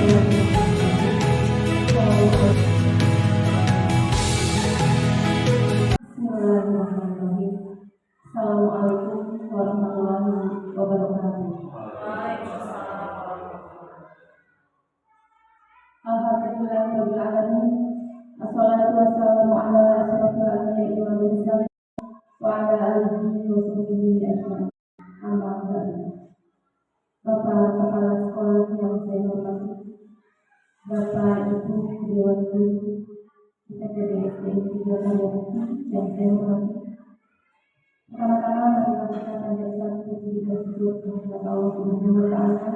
Bismillahirrahmanirrahim. Assalamualaikum warahmatullahi wabarakatuh. Alhamdulillahirabbil alamin. Wassalatu wassalamu ala asyrofil anbiya'i wal mursalin wa ala alihi wa sahbihi ajmain. Amma ba'du. Bapak kepala sekolah yang saya hormati, Bapak Ibu Dewan Guru IPB SD 3 Purwodadi yang saya hormati. Pertama-tama marilah kita panjatkan puji dan syukur kepada Allah Subhanahu wa Ta'ala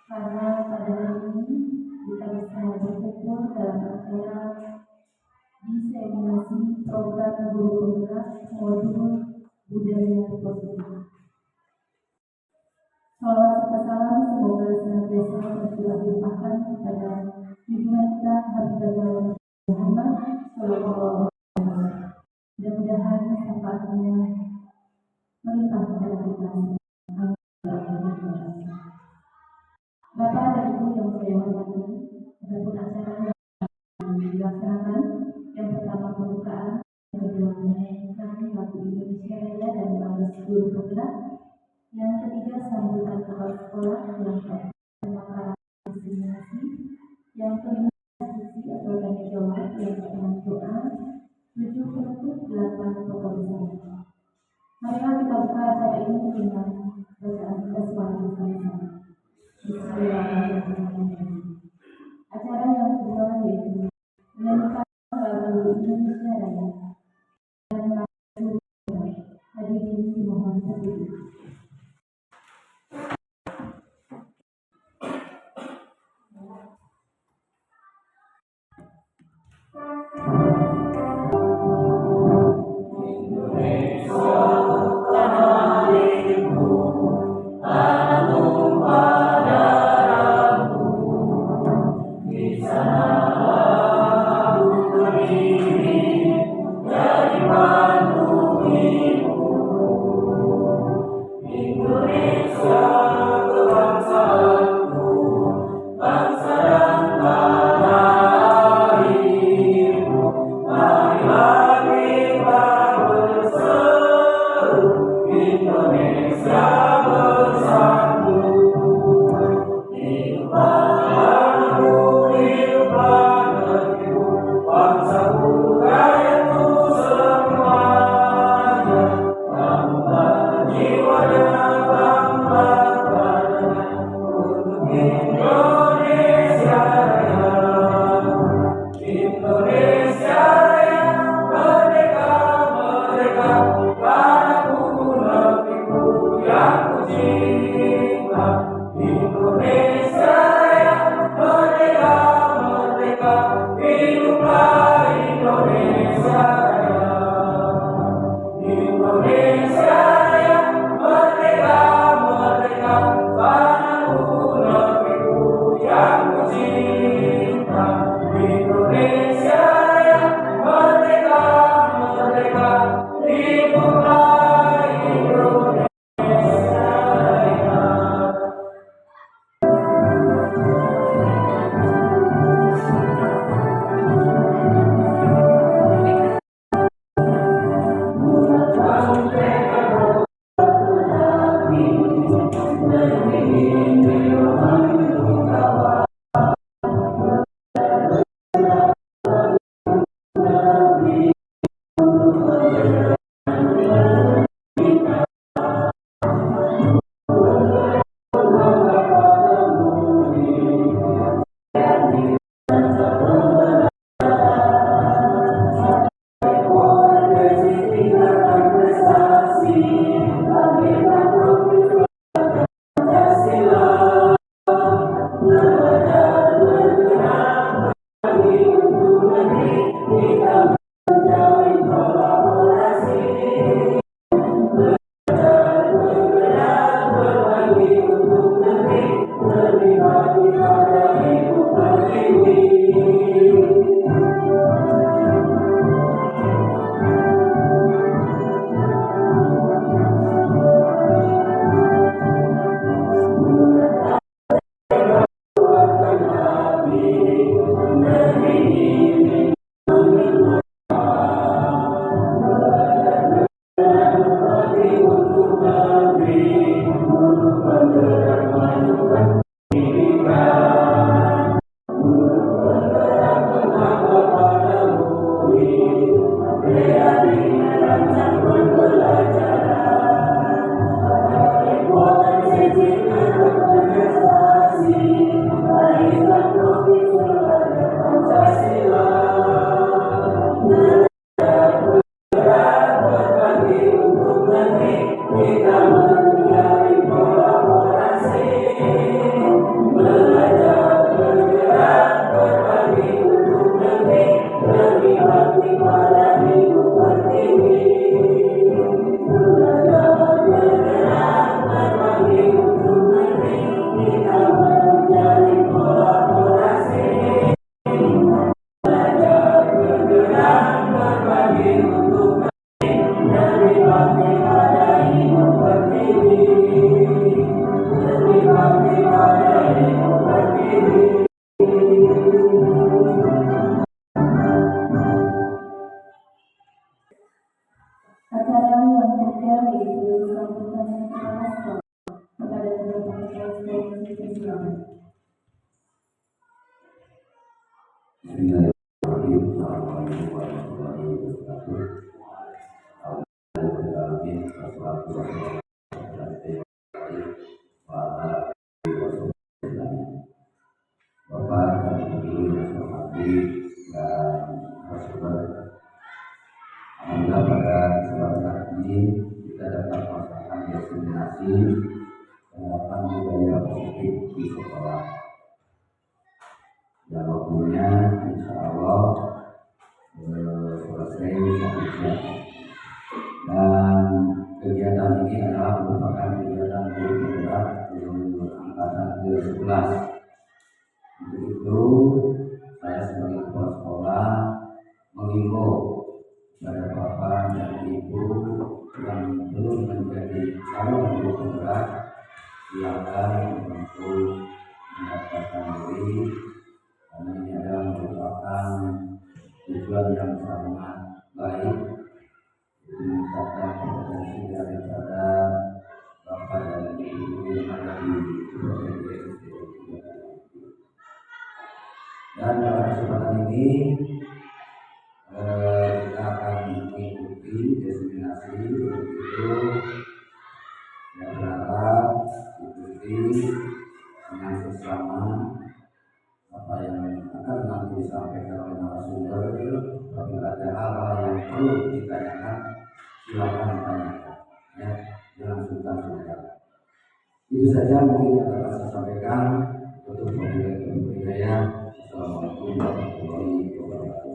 karena pada hari ini kita bisa berkumpul dalam acara diseminasi program guru penggerak modul budaya positif. Salawat serta salam semoga senantiasa tercurah limpahkan kepada junjungan kita Habibullah Muhammad Sallallahu Alaihi Wasallam. Mudah-mudahan syafaatnya melimpah kepada kita. Bapak dan Ibu yang saya hormati, adapun acara yang dilaksanakan, yang pertama pembukaan, yang kedua menyanyikan lagu Indonesia Raya dan 15 guru penggerak, yang ketiga sambutan kepala sekolah, yang keempat pemaparan diseminasi, yang kelima diskusi atau tanya jawab, yang keenam doa, 7 penutup, 8 pokok bersama. Marilah kita buka acara ini dengan bacaan basmalah bersama-sama. Bismillahirrahmanirrahim. Acara yang kedua yaitu menyanyikan lagu Indonesia Raya dan hadirin mohon berdiri. Indonesia bersatu, Bismillahirrahmanirrahim. Assalamualaikum warahmatullahi wabarakatuh. Alhamdulillah, wassalatu wassalamu ala Bapak dan Ibu yang saya hormati dan narasumber. Alhamdulillah pada kesempatan ini kita dapat melaksanakan diseminasi penerapan budaya positif di sekolah. Dan waktunya insya Allah selesai satu jam. Dan kegiatan ini adalah merupakan kegiatan guru penggerak angkatan ke-11. Untuk itu saya sebagai kepala sekolah mengimbau kepada bapak dan ibu yang belum menjadi calon guru penggerak, silakan untuk mendaftarkan diri, karena ini adalah merupakan tujuan yang sangat baik meningkatkan kompetensi daripada bapak dan ibu yang ada di provinsi. Dan pada kesempatan ini kita akan mengikuti diseminasi untuk itu yang berharap ikuti dengan bersama apa yang akan nanti disampaikan oleh narasumber. Apabila ada hal-hal yang perlu ditanyakan, silakan tanyakan, ya, jangan sungkan-sungkan. Itu saja mungkin yang dapat saya sampaikan untuk pemberian. Assalamualaikum warahmatullahi wabarakatuh.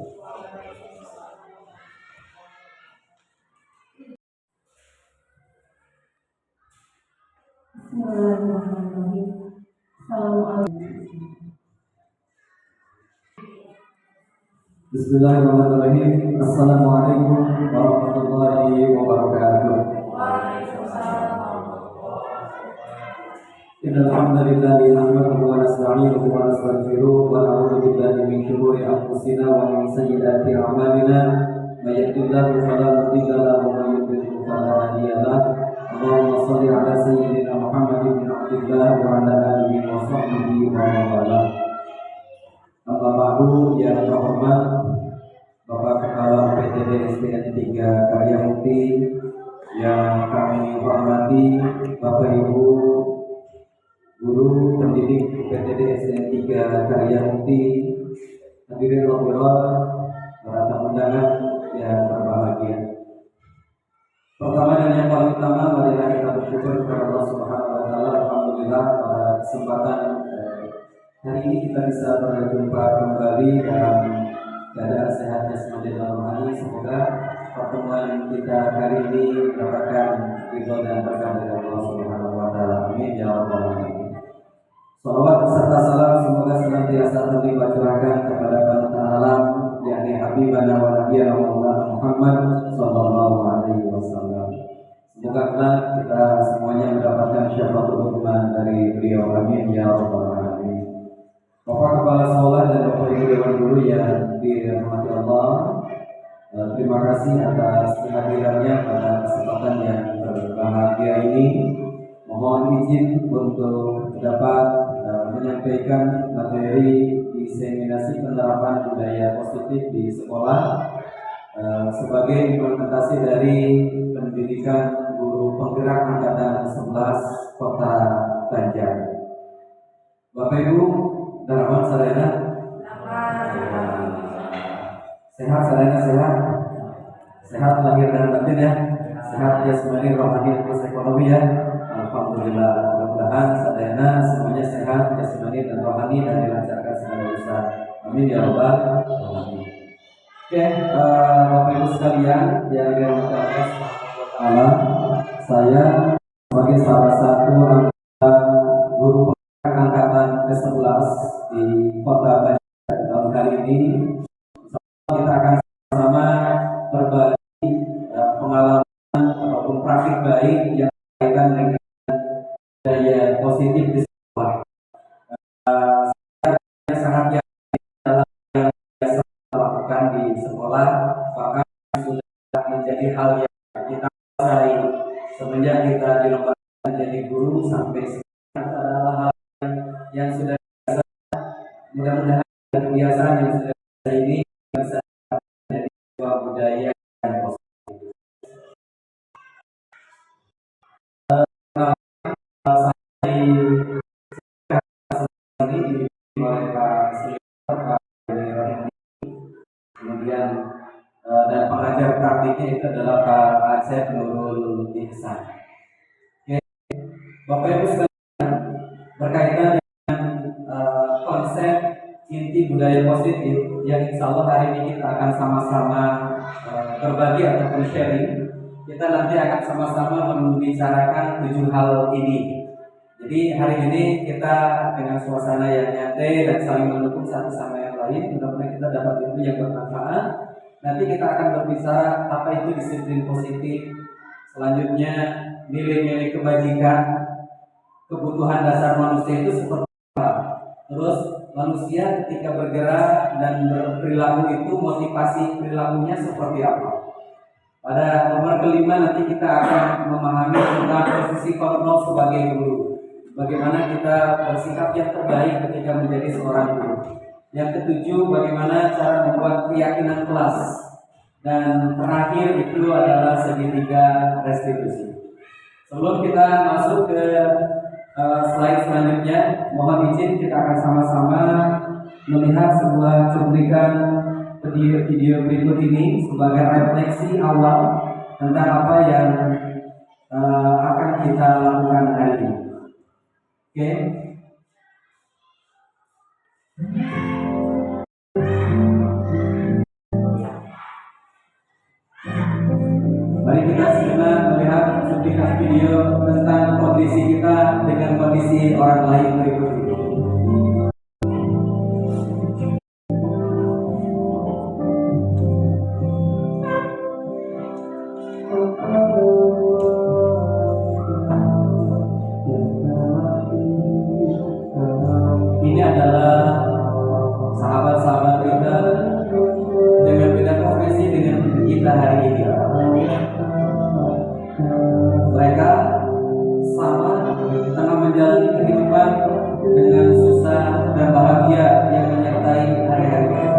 Bismillahirrahmanirrahim. Assalamualaikum. Bismillahirrahmanirrahim. Assalamualaikum warahmatullahi wabarakatuh. Innal hamdalillah nahmaduhu wa nasta'inuhu wa nastaghfiruh wa na'udzu billahi min shururi anfusina wa min sayyiati a'malina. May yahdihillahu fala mudilla lahu wa may yudlil fala hadiya lahu. Allahumma shalli ala sayyidina Muhammadin bin Abdillah wa ala alihi wa sahbihi wa man walah. Amma ba'du, yang terhormat Bapak Kepala UPTD SDN 3 Karyamukti, yang kami hormati Bapak Ibu guru pendidik UPTD SDN 3 Karyamukti, hadirin Allah, para tamu undangan yang berbahagia. Pertama dan yang paling utama, marilah kita bersyukur kepada Allah Subhanahu wa taala. Alhamdulillah pada kesempatan hari ini kita bisa berjumpa kembali dalam keadaan sehat jasmani dan rohani. Semoga pertemuan kita kali ini mendapatkan ridho dan berkah dari Allah Subhanahu wa taala. Amin ya rabbal alamin. Salawat beserta salam semoga senantiasa terlimpah curahkan kepada panutan alam, yakni Habibana wa Nabiyana Muhammad sallallahu alaihi wasallam. Semoga kelak kita semuanya mendapatkan syafaatul uzma dari beliau. Amin ya rabbal alamin. Bapak Kepala Sekolah dan Bapak Ibu Dewan Guru yang dirahmati Allah, terima kasih atas kehadirannya pada kesempatan yang berbahagia ini. Mohon izin untuk dapat menyampaikan materi diseminasi penerapan budaya positif di sekolah sebagai implementasi dari pendidikan guru penggerak angkatan 11 Kota Banjar. Bapak Ibu, Darman Sarena, sehat Sarena, sehat lahir dan batin ya, sehat jasmani, rohani, plus ekonomi ya. Alhamdulillah, mudah-mudahan Sarena semuanya sehat jasmani dan rohani dan dilancarkan segala urusan. Amin ya rabbal alamin. Oke, Bapak Ibu sekalian yang dirahmati Allah Subhanahu wa taala, saya sebagai salah satu anggota guru angkatan ke-11 di Kota Banjar tahun kali ini, kita akan sama berbagi pengalaman ataupun praktik baik yang berkaitan dengan budaya positif di sekolah. Saya sangat yakin dalam yang biasa lakukan di sekolah, bahkan sudah menjadi hal yang kita pelajari semenjak kita dilombakan menjadi guru sampai sekarang. Adalah hal yang sudah biasa, mudah-mudahan kebiasaan yang sudah ini bisa menjadi sebuah budaya yang positif. Ini dibimbing oleh Pak Senior, Pak Rohim, kemudian dan pengajar praktiknya itu adalah Pak Acep Nurul Ihsan. Oke, Bapak Ibu sekalian, berkaitan dengan konsep inti budaya positif yang insya Allah hari ini kita akan sama-sama berbagi ataupun sharing. Kita nanti akan sama-sama membicarakan 7 hal ini. Jadi hari ini kita dengan suasana yang nyantai dan saling mendukung satu sama yang lain, mudah-mudahan kita dapat ilmu yang bermanfaat. Nanti kita akan berbicara apa itu disiplin positif, selanjutnya nilai-nilai kebajikan, kebutuhan dasar manusia itu seperti apa. Terus manusia ketika bergerak dan berperilaku itu motivasi perilakunya seperti apa. Pada nomor kelima nanti kita akan memahami tentang posisi kontrol sebagai guru. Bagaimana kita bersikap yang terbaik ketika menjadi seorang guru. Yang ketujuh, bagaimana cara membuat keyakinan kelas. Dan terakhir itu adalah segitiga restitusi. Sebelum kita masuk ke slide selanjutnya, mohon izin kita akan sama-sama melihat sebuah cuplikan video berikut ini sebagai refleksi awal tentang apa yang akan kita lakukan hari ini. Oke. Mari kita sejenak melihat cuplikan video tentang kondisi kita dengan kondisi orang lain berikut ini. Ini adalah sahabat-sahabat kita dengan beda profesi dengan kita hari ini. Mereka sama tengah menjalani kehidupan dengan susah dan bahagia yang menyertai hari-hari mereka.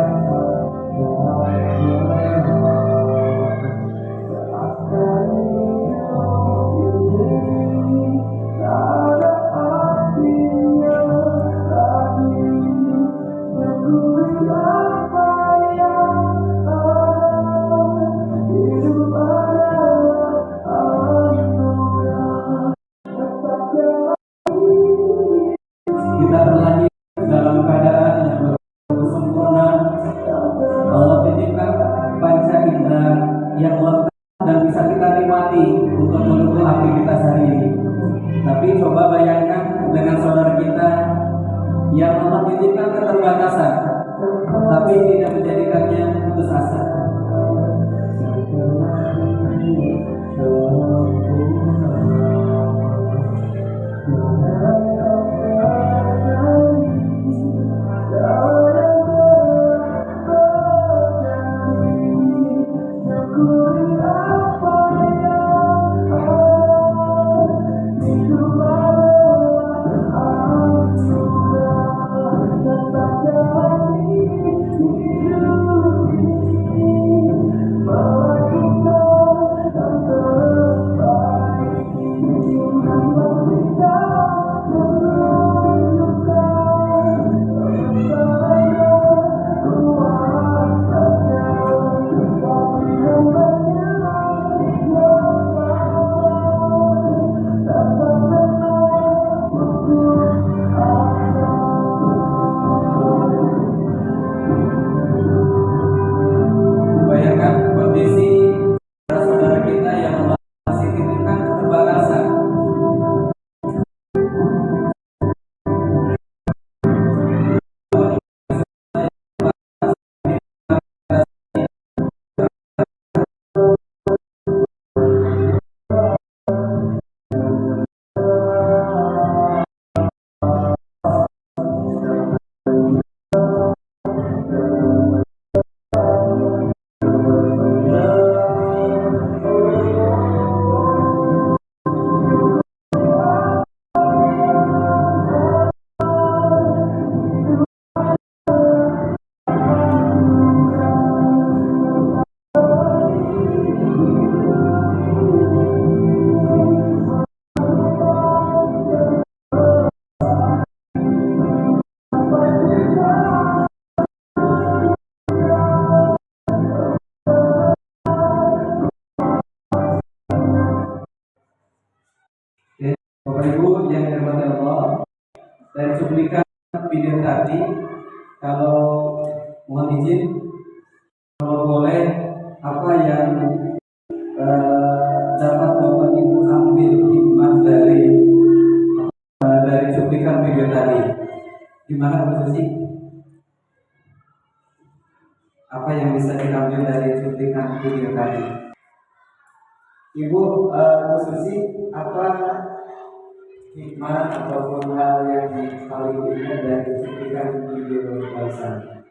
Kita terlahir dalam keadaan yang sempurna. Allah titipkan panca indera yang lengkap dan bisa kita nikmati untuk mendukung aktivitas hari ini. Tapi coba bayangkan dengan saudara kita yang Allah titipkan keterbatasan, tapi tidak menjadikannya putus asa. Kita Dan cuplikan video tadi, kalau mohon izin, kalau boleh, apa yang dapat Bapak Ibu ambil hikmah dari cuplikan video tadi? Gimana Bu Susi? Apa yang bisa diambil dari cuplikan video tadi? Ibu Bu Susi, apa hikmah ataupun hal yang paling ingat dari cuplikan video barusan?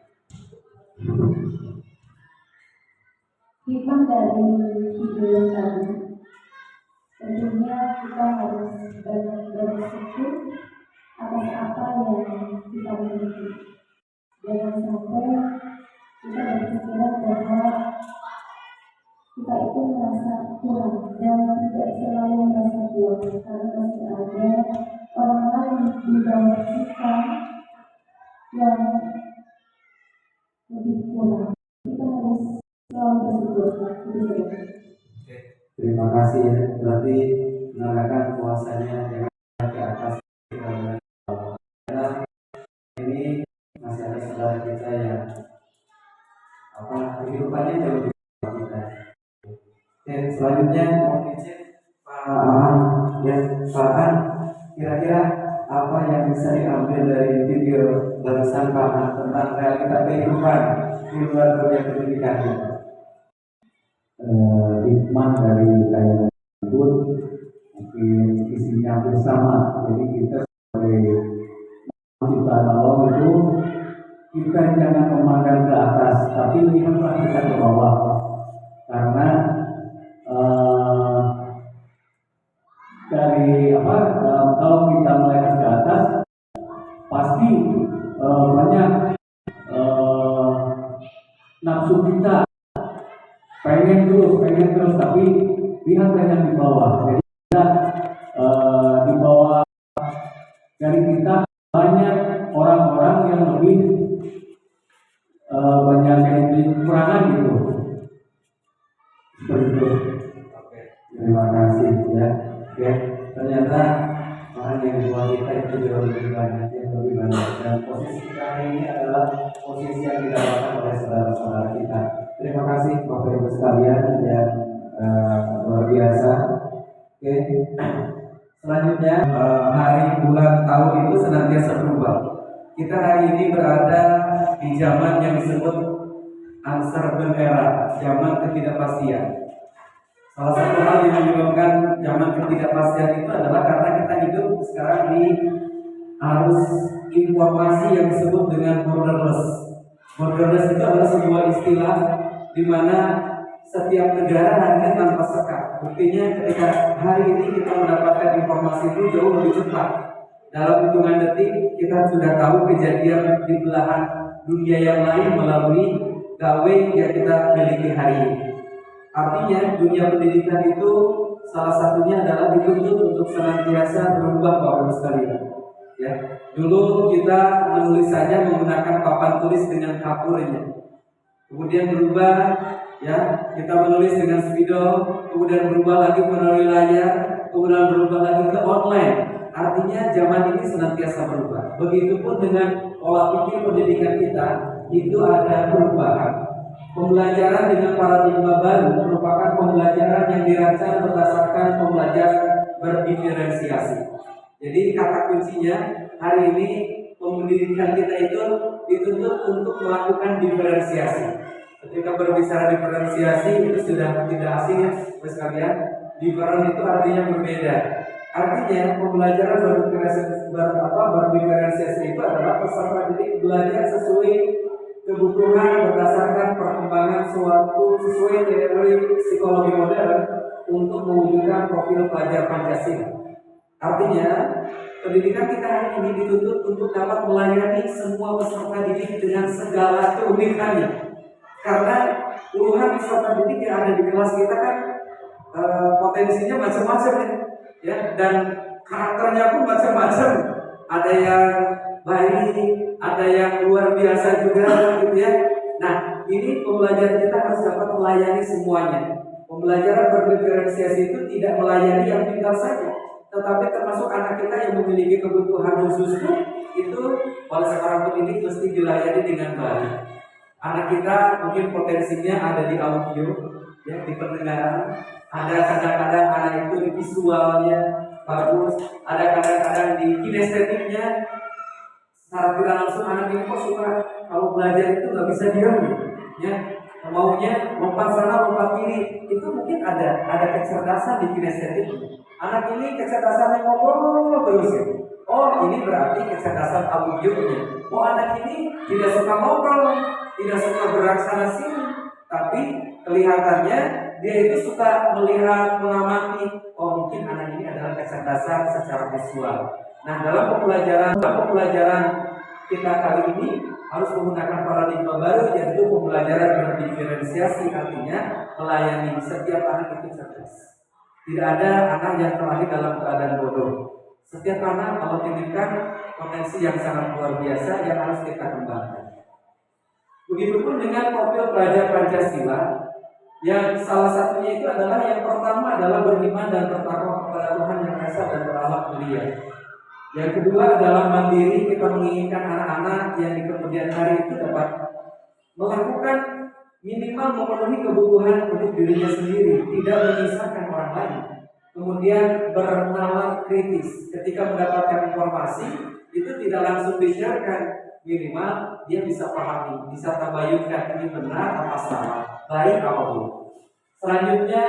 Hikmah dari video yang tadi, tentunya kita harus banyak bersyukur atas apa yang kita miliki. Jangan sampai kita berpikiran bahwa kita itu merasa kurang dan tidak selalu merasa puas, karena masih ada orang lain di bawah kita yang lebih kurang. Kita harus selalu bersyukur. Terima kasih ya. Berarti menandakan puasanya jangan ke atas karena ini masih ada saudara kita yang kehidupannya jauh lebih baik kita. Oke, selanjutnya mohon izin Pak Aman ya, Pak Aman, kira-kira apa yang bisa diambil dari video barusan Pak Aman tentang realita kehidupan di luar dunia pendidikan kita? Hikmah dari tayangan tersebut mungkin isinya hampir sama. Jadi kita sebagai ciptaan Allah itu, kita jangan memandang ke atas, tapi lihatlah kita ke bawah. Karena kalau kita melihat ke atas pasti banyak nafsu kita pengen terus, tapi lihat yang di bawah. Jadi kita di bawah dari kita banyak orang-orang yang lebih banyak yang lebih kekurangan gitu. Seperti itu. Oke, terima kasih ya. Oke, ternyata orang yang di bawah kita itu jauh lebih banyak, dan posisi kita hari ini adalah posisi yang didapatkan oleh saudara-saudara kita. Terima kasih Bapak Ibu sekalian yang luar biasa. Oke, selanjutnya hari, bulan, tahun itu senantiasa berubah. Kita hari ini berada di zaman yang disebut uncertain era, zaman ketidakpastian. Salah satu hal yang menyebabkan zaman ketidakpastian itu adalah karena kita hidup sekarang di arus informasi yang disebut dengan borderless. Borderless itu adalah sebuah istilah di mana setiap negara hanya tanpa sekat. Buktinya ketika hari ini kita mendapatkan informasi itu jauh lebih cepat. Dalam hitungan detik kita sudah tahu kejadian di belahan dunia yang lain melalui gawe yang kita miliki hari ini. Artinya dunia pendidikan itu salah satunya adalah dituntut untuk senantiasa berubah Bapak Ibu sekalian. Ya, dulu kita menulis saja menggunakan papan tulis dengan kapurnya. Kemudian berubah, ya, kita menulis dengan spidol, kemudian berubah lagi melalui layar, kemudian berubah lagi ke online. Artinya zaman ini senantiasa berubah. Begitupun dengan pola pikir pendidikan kita, itu ada perubahan. Pembelajaran dengan paradigma baru merupakan pembelajaran yang dirancang berdasarkan pembelajaran berdiferensiasi. Jadi kata kuncinya hari ini pendidikan kita itu dituntut untuk melakukan diferensiasi. Ketika berbicara diferensiasi itu sudah tidak asing ya sekalian. Different itu artinya berbeda. Artinya pembelajaran berdiferensiasi itu adalah peserta didik belajar sesuai kebutuhan berdasarkan perkembangan suatu sesuai teori psikologi modern untuk mewujudkan profil pelajar Pancasila. Artinya pendidikan kita hari ini dituntut untuk dapat melayani semua peserta didik dengan segala keunikannya. Karena puluhan peserta didik yang ada di kelas kita kan potensinya macam-macam ya, dan karakternya pun macam-macam. Ada yang baik, ada yang luar biasa juga gitu ya. Nah, ini pembelajaran kita harus dapat melayani semuanya. Pembelajaran berdiferensiasi itu tidak melayani yang pintar saja, tetapi termasuk anak kita yang memiliki kebutuhan khusus pun oleh seorang pendidik mesti dilayani dengan baik. Anak kita mungkin potensinya ada di audio, ya, di pendengaran. Ada kadang-kadang anak itu di visualnya bagus, ada kadang-kadang di kinestetiknya. Secara tidak langsung anak ini kok suka kalau belajar itu nggak bisa diam, ya, maunya lompat sana lompat kiri. Itu mungkin ada kecerdasan di kinestetik. Anak ini kecerdasannya ngobrol terus, ya. Oh, ini berarti kecerdasan audionya. Oh, anak ini tidak suka ngobrol, tidak suka gerak sana sini, tapi kelihatannya dia itu suka melihat, mengamati. Oh, mungkin anak ini adalah kecerdasan secara visual. Nah, dalam pembelajaran kita kali ini harus menggunakan paradigma baru, yaitu pembelajaran berdiferensiasi, artinya melayani setiap anak itu cerdas. Tidak ada anak yang terlahir dalam keadaan bodoh. Setiap anak Allah titipkan potensi yang sangat luar biasa yang harus kita kembangkan. Begitupun dengan profil pelajar Pancasila, yang salah satunya itu adalah yang pertama adalah beriman dan bertakwa kepada Tuhan Yang Esa dan berakhlak mulia. Yang kedua adalah mandiri, kita menginginkan anak-anak yang di kemudian hari itu dapat melakukan minimal memenuhi kebutuhan untuk dirinya sendiri, tidak menyisahkan orang lain. Kemudian bernalar kritis, ketika mendapatkan informasi itu tidak langsung di-share-kan, minimal dia bisa pahami, bisa tabayunkan ini benar apa salah, baik apa buruk. Selanjutnya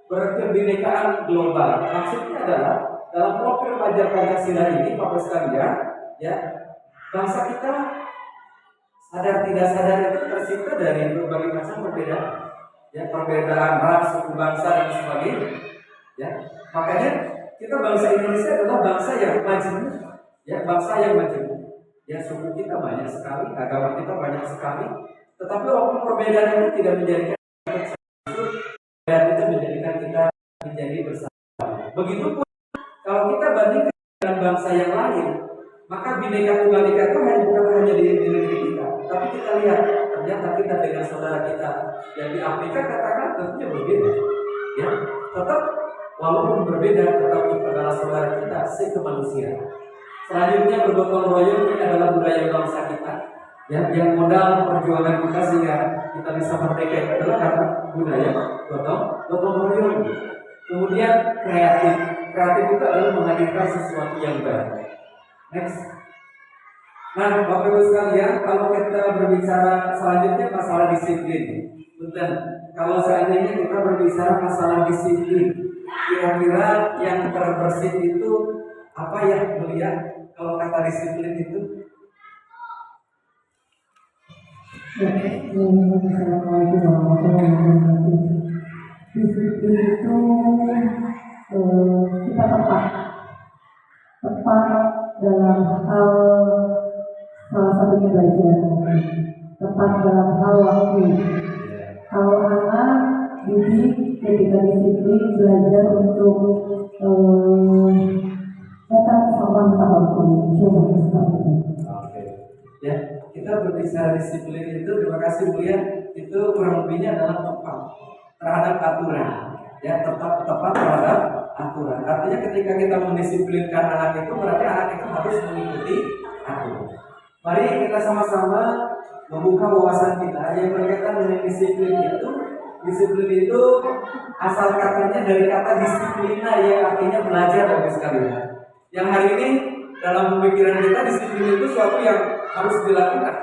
berkebinekaan global, maksudnya adalah dalam profil pelajar Pancasila ini, Bapak sekalian, ya, bangsa kita sadar tidak sadar itu tercipta dari berbagai macam perbedaan, ya, perbedaan ras, suku bangsa dan sebagainya, ya. Makanya kita bangsa Indonesia adalah bangsa yang majemuk, ya, bangsa yang majemuk. Ya, suku kita banyak sekali, agama kita banyak sekali, tetapi walaupun perbedaan itu tidak menjadikan dan itu menjadikan kita menjadi bersama. Begitupun kalau kita bandingkan dengan bangsa yang lain, maka Bhinneka Tunggal Ika itu bukan hanya di negeri kita, tapi kita lihat ternyata kita dengan saudara kita yang di Afrika katakan tentunya berbeda, ya, tetap walaupun berbeda tetapi adalah saudara kita sekemanusiaan. Selanjutnya bergotong royong ini adalah budaya bangsa kita, ya, yang modal perjuangan kita sehingga kita bisa merdeka itu adalah karena budaya gotong royong. Kemudian kreatif itu adalah menghadirkan sesuatu yang baru. Next. Nah, Bapak Ibu sekalian, kalau kita berbicara selanjutnya masalah disiplin, betul. Kalau seandainya kita berbicara masalah disiplin, kira-kira yang terbersih itu apa ya, melihat kalau kata disiplin itu? Assalamualaikum warahmatullahi wabarakatuh. Disiplin itu kita tepat dalam hal salah satunya belajar, tepat dalam hal waktu. Kalau anak didik ketika disiplin belajar untuk datang sama waktu, coba seperti itu. Oke, ya, kita berbicara disiplin itu, terima kasih Bu ya, itu kurang lebihnya adalah tepat terhadap aturan, ya, tepat terhadap aturan. Artinya ketika kita mendisiplinkan anak itu berarti anak itu harus mengikuti aturan. Mari kita sama-sama membuka wawasan kita yang berkaitan dengan disiplin itu. Disiplin itu asal katanya dari kata disiplina yang artinya belajar, Bapak sekalian. Yang hari ini dalam pemikiran kita disiplin itu suatu yang harus dilakukan.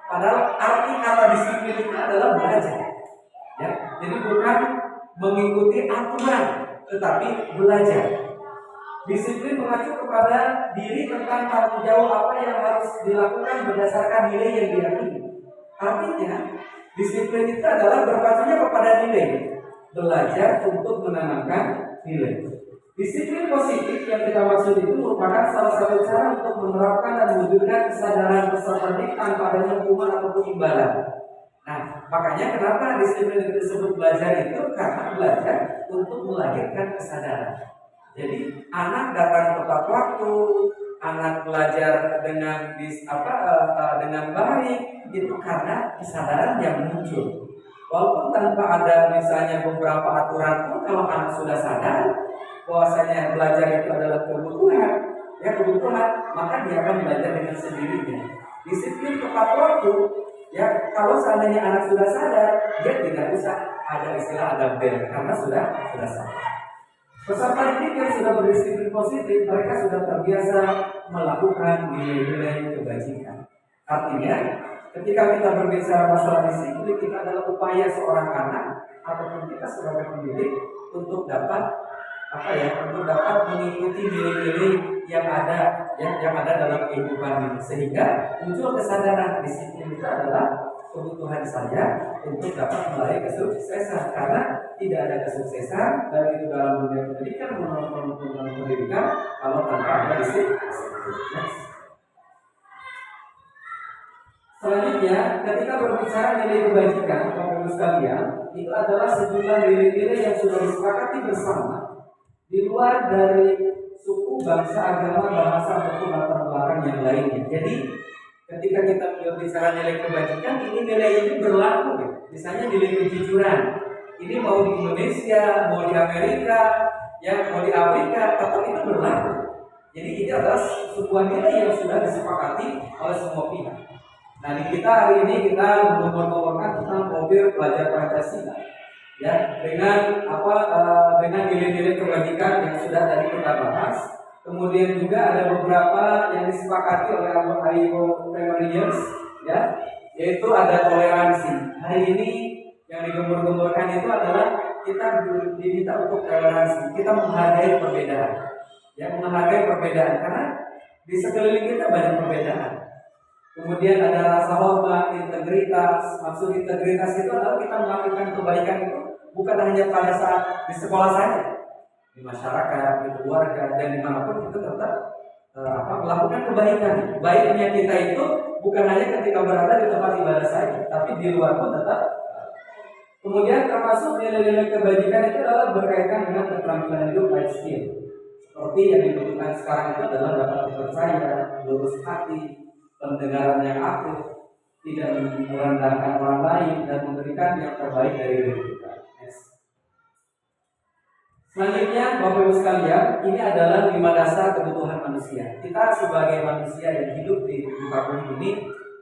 Padahal arti kata disiplin itu adalah belajar. Ya, jadi bukan mengikuti aturan, tetapi belajar. Disiplin mengacu kepada diri tentang tanggung jawab apa yang harus dilakukan berdasarkan nilai yang diyakini. Artinya, disiplin itu adalah berpacunya kepada nilai, belajar untuk menanamkan nilai. Disiplin positif yang kita maksud itu merupakan salah satu cara untuk menerapkan dan mewujudkan kesadaran berserta tanpa adanya hukuman ataupun imbalan. Nah, makanya kenapa disiplin itu disebut belajar itu, karena belajar untuk melahirkan kesadaran. Jadi anak datang tepat waktu, anak belajar dengan dengan baik itu karena kesadaran yang muncul. Walaupun tanpa ada misalnya beberapa aturan pun, kalau anak sudah sadar bahwasanya belajar itu adalah kebutuhan, ya kebutuhan, maka dia akan belajar dengan sendirinya. Disiplin tepat waktu, ya kalau seandainya anak sudah sadar, dia tidak usah ada istilah ada bel karena sudah sadar. Peserta didik yang sudah berdisiplin positif, mereka sudah terbiasa melakukan nilai-nilai kebajikan. Artinya, ketika kita berbicara masalah disiplin, kita adalah upaya seorang anak ataupun kita sebagai pendidik untuk dapat untuk dapat mengikuti nilai-nilai yang ada dalam kehidupan ini, sehingga muncul kesadaran disiplin itu adalah kebutuhan saya untuk dapat meraih kesuksesan, karena tidak ada kesuksesan baik itu dalam dunia pendidikan maupun pendidikan kalau tanpa ada disiplin. Selanjutnya, ketika berbicara nilai kebajikan, Bapak Ibu sekalian, itu adalah sejumlah nilai-nilai yang sudah disepakati bersama di luar dari suku, bangsa, agama, bahasa ataupun latar belakang yang lainnya. Jadi ketika kita berbicara nilai kebajikan, ini nilai ini berlaku, misalnya nilai kejujuran. Ini mau di Indonesia, mau di Amerika, ya mau di Afrika, tetap itu berlaku. Jadi ini adalah sebuah nilai yang sudah disepakati oleh semua pihak. Nah, di kita hari ini kita mengomongkan tentang profil pelajar Pancasila, ya dengan dengan nilai-nilai kebajikan yang sudah tadi kita bahas. Kemudian juga ada beberapa yang disepakati oleh ILO Premiers, ya, yaitu ada toleransi. Hari ini yang digembur-gemburkan itu adalah kita diminta untuk toleransi. Kita menghargai perbedaan, ya, menghargai perbedaan karena di sekeliling kita banyak perbedaan. Kemudian ada rasa hormat, integritas. Maksud integritas itu adalah kita melakukan kebaikan itu bukan hanya pada saat di sekolah saja, di masyarakat, di keluarga, dan dimanapun kita tetap melakukan kebaikan. Baiknya kita itu bukan hanya ketika berada di tempat ibadah saja, tapi di luar pun tetap. Kemudian termasuk nilai-nilai kebajikan itu adalah berkaitan dengan keterampilan hidup life skill. Seperti yang dibutuhkan sekarang itu adalah dapat dipercaya, lurus hati, pendengaran yang aktif, tidak merendahkan orang lain, dan memberikan yang terbaik dari diri kita. Selanjutnya, Bapak Ibu sekalian, ini adalah 5 dasar kebutuhan manusia. Kita sebagai manusia yang hidup di muka bumi ini,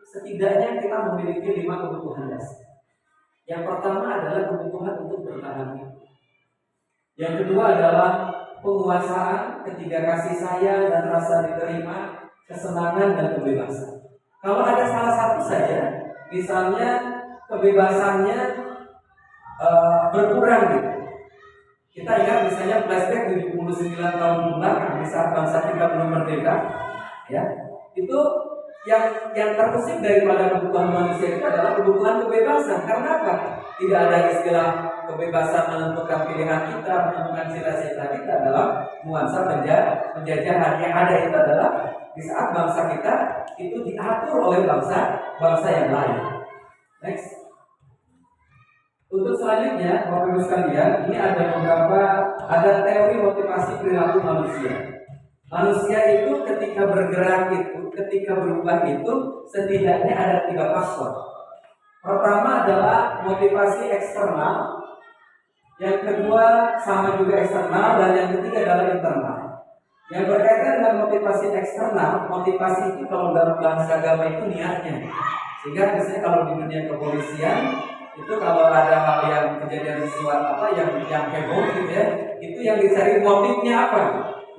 setidaknya kita memiliki 5 kebutuhan dasar. Yang pertama adalah kebutuhan untuk bertahan hidup. Yang kedua adalah penguasaan, ketiga kasih sayang dan rasa diterima, kesenangan dan kebebasan. Kalau ada salah satu saja, misalnya kebebasannya berkurang gitu. Kita ingat misalnya flashback 79 tahun belakang di saat bangsa kita belum merdeka, ya. Itu yang terusik daripada kebutuhan manusia itu adalah kebutuhan kebebasan. Karena apa? Tidak ada istilah kebebasan menentukan pilihan kita, menentukan cita-cita kita dalam nuansa penjajahan. Yang ada itu adalah di saat bangsa kita itu diatur oleh bangsa yang lain. Next. Untuk selanjutnya, Bapak Ibu sekalian, ini ada teori motivasi perilaku manusia. Manusia itu ketika bergerak itu, ketika berubah itu, setidaknya ada 3 faktor. Pertama adalah motivasi eksternal, yang kedua sama juga eksternal, dan yang ketiga adalah internal. Yang berkaitan dengan motivasi eksternal, motivasi itu kalau dalam bahasa agama itu niatnya. Sehingga misalnya kalau di dunia kepolisian itu kalau ada hal yang kejadian sesuatu yang heboh gitu ya, itu yang dicari motifnya apa,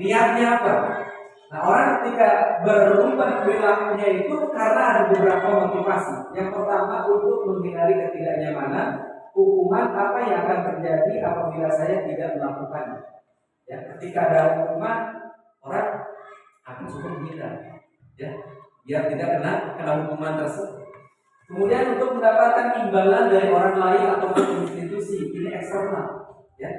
niatnya apa. Nah, orang ketika berubah perilakunya itu karena ada beberapa motivasi. Yang pertama untuk menghindari ketidaknyamanan, hukuman apa yang akan terjadi apabila saya tidak melakukannya. Ya, ketika ada hukuman, orang akan cukup menghindar, ya, biar tidak kena hukuman tersebut. Kemudian untuk mendapatkan imbalan dari orang lain ataupun institusi, ini eksternal, ya.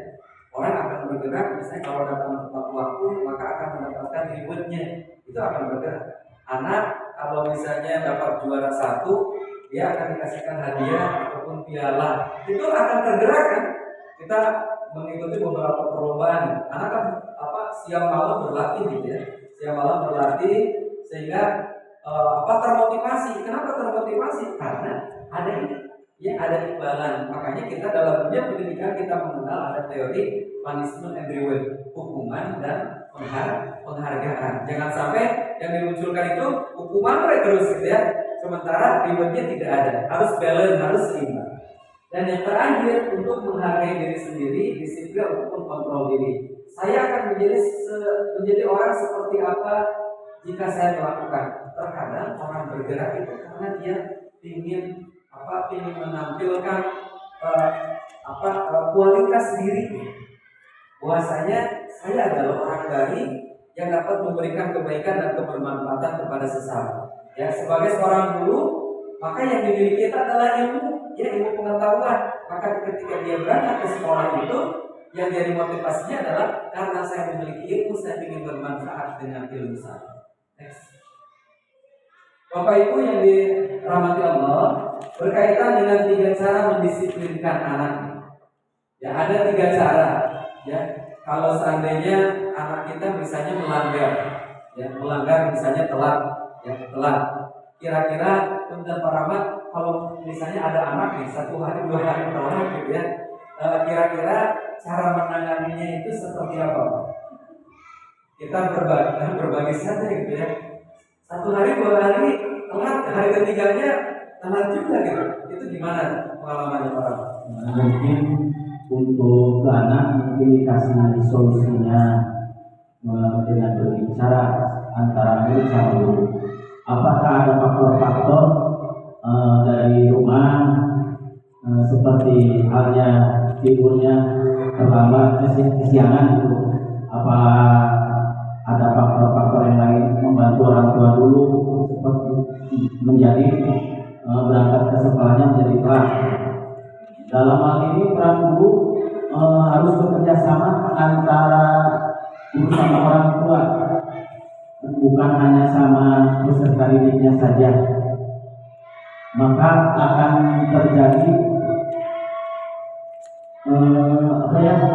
Orang akan bergerak, misalnya kalau datang tepat waktu, maka akan mendapatkan rewardnya, itu akan bergerak. Anak kalau misalnya dapat juara 1, dia akan dikasihkan hadiah ataupun piala, itu akan tergerak kan. Kita mengikuti beberapa perlombaan, anak kan siang malam berlatih gitu ya, siang malam berlatih sehingga termotivasi. Kenapa termotivasi? Karena ada ini, ya, ada imbalan. Makanya kita dalam dunia pendidikan kita mengenal ada teori punishment and reward, hukuman dan penghargaan. Jangan sampai yang dimunculkan itu hukuman terus gitu ya. Sementara rewardnya tidak ada. Harus balance, harus seimbang. Dan yang terakhir, untuk menghargai diri sendiri, disiplin untuk kontrol diri. Saya akan menjadi orang seperti apa jika saya melakukan. Terkadang orang bergerak itu karena dia ingin menampilkan kualitas diri. Bahwasanya saya adalah orang baik yang dapat memberikan kebaikan dan kebermanfaatan kepada sesama. Ya, sebagai seorang guru, maka yang dimiliki kita adalah ilmu, ya, ilmu pengetahuan. Maka ketika dia berangkat ke sekolah itu, yang jadi motivasinya adalah karena saya memiliki ilmu, saya ingin bermanfaat dengan ilmu saya. Next. Bapak Ibu yang dirahmati Allah, berkaitan dengan 3 cara mendisiplinkan anak. Ya, ada 3 cara. Ya, kalau seandainya anak kita misalnya melanggar misalnya telat. Kira-kira untuk Pak Rahmat, kalau misalnya ada anak nih 1 hari 2 hari telat gitu ya, kira-kira cara menanganinya itu seperti apa? Kita berbagi saja gitu ya. 1 hari 2 hari telat, hari ketiganya telat juga gitu. Itu gimana pengalamannya Pak Rahmat? Mungkin untuk anak mungkin dikasih solusinya dengan berbicara antara murid sama guru. Apakah ada faktor-faktor dari rumah seperti halnya tidurnya terlambat, kesiangan itu? Apa ada faktor-faktor yang lain membantu orang tua dulu seperti menjadi berangkat ke sekolahnya menjadi telat? Dalam hal ini peran guru harus bekerja sama antara guru sama orang tua, bukan hanya sama peserta didiknya saja. Maka akan terjadi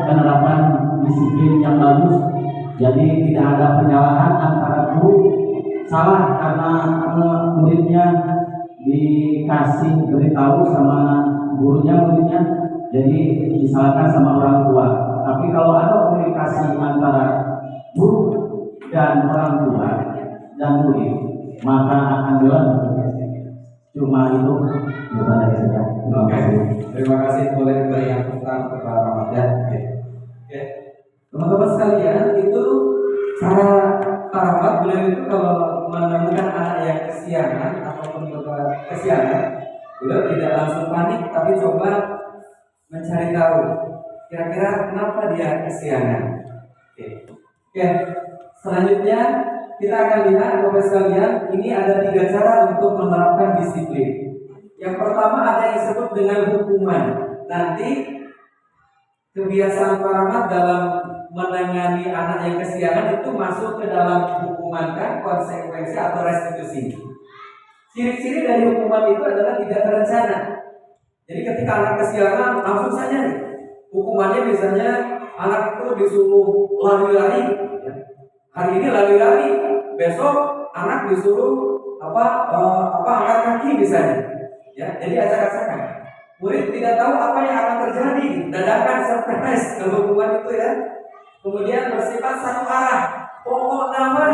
penerapan disiplin yang bagus. Jadi tidak ada penyalahan antara guru salah karena muridnya dikasih beritahu sama muridnya jadi disalahkan sama orang tua. Tapi kalau ada komunikasi antara guru dan orang tua dan murid, maka akan jalan. Cuma itu jawaban dari saya. Terima kasih boleh berikan tentang kepada Ramadan. Oke. Teman-teman sekalian, itu cara Pak Rahmat beliau itu kalau menemukan anak yang kesiangan ataupun kesiangan, beliau tidak langsung panik, tapi coba mencari tahu kira-kira kenapa dia kesiangan. Oke. Selanjutnya kita akan lihat Bapak sekalian, ini ada 3 cara untuk menerapkan disiplin. Yang pertama ada yang disebut dengan hukuman. Nanti kebiasaan Pak Rahmat dalam menangani anak yang kesiangan itu masuk ke dalam hukuman, kan, konsekuensi atau restitusi. Ciri-ciri dari hukuman itu adalah tidak terencana. Jadi ketika anak kesiangan langsung saja nih, hukumannya misalnya anak itu disuruh lari-lari, ya. Hari ini lari-lari, besok anak disuruh angkat kaki misalnya, ya. Jadi acak-acakan. Murid tidak tahu apa yang akan terjadi, dadakan surprise kalau hukuman itu ya. Kemudian bersifat satu arah, pokok nama.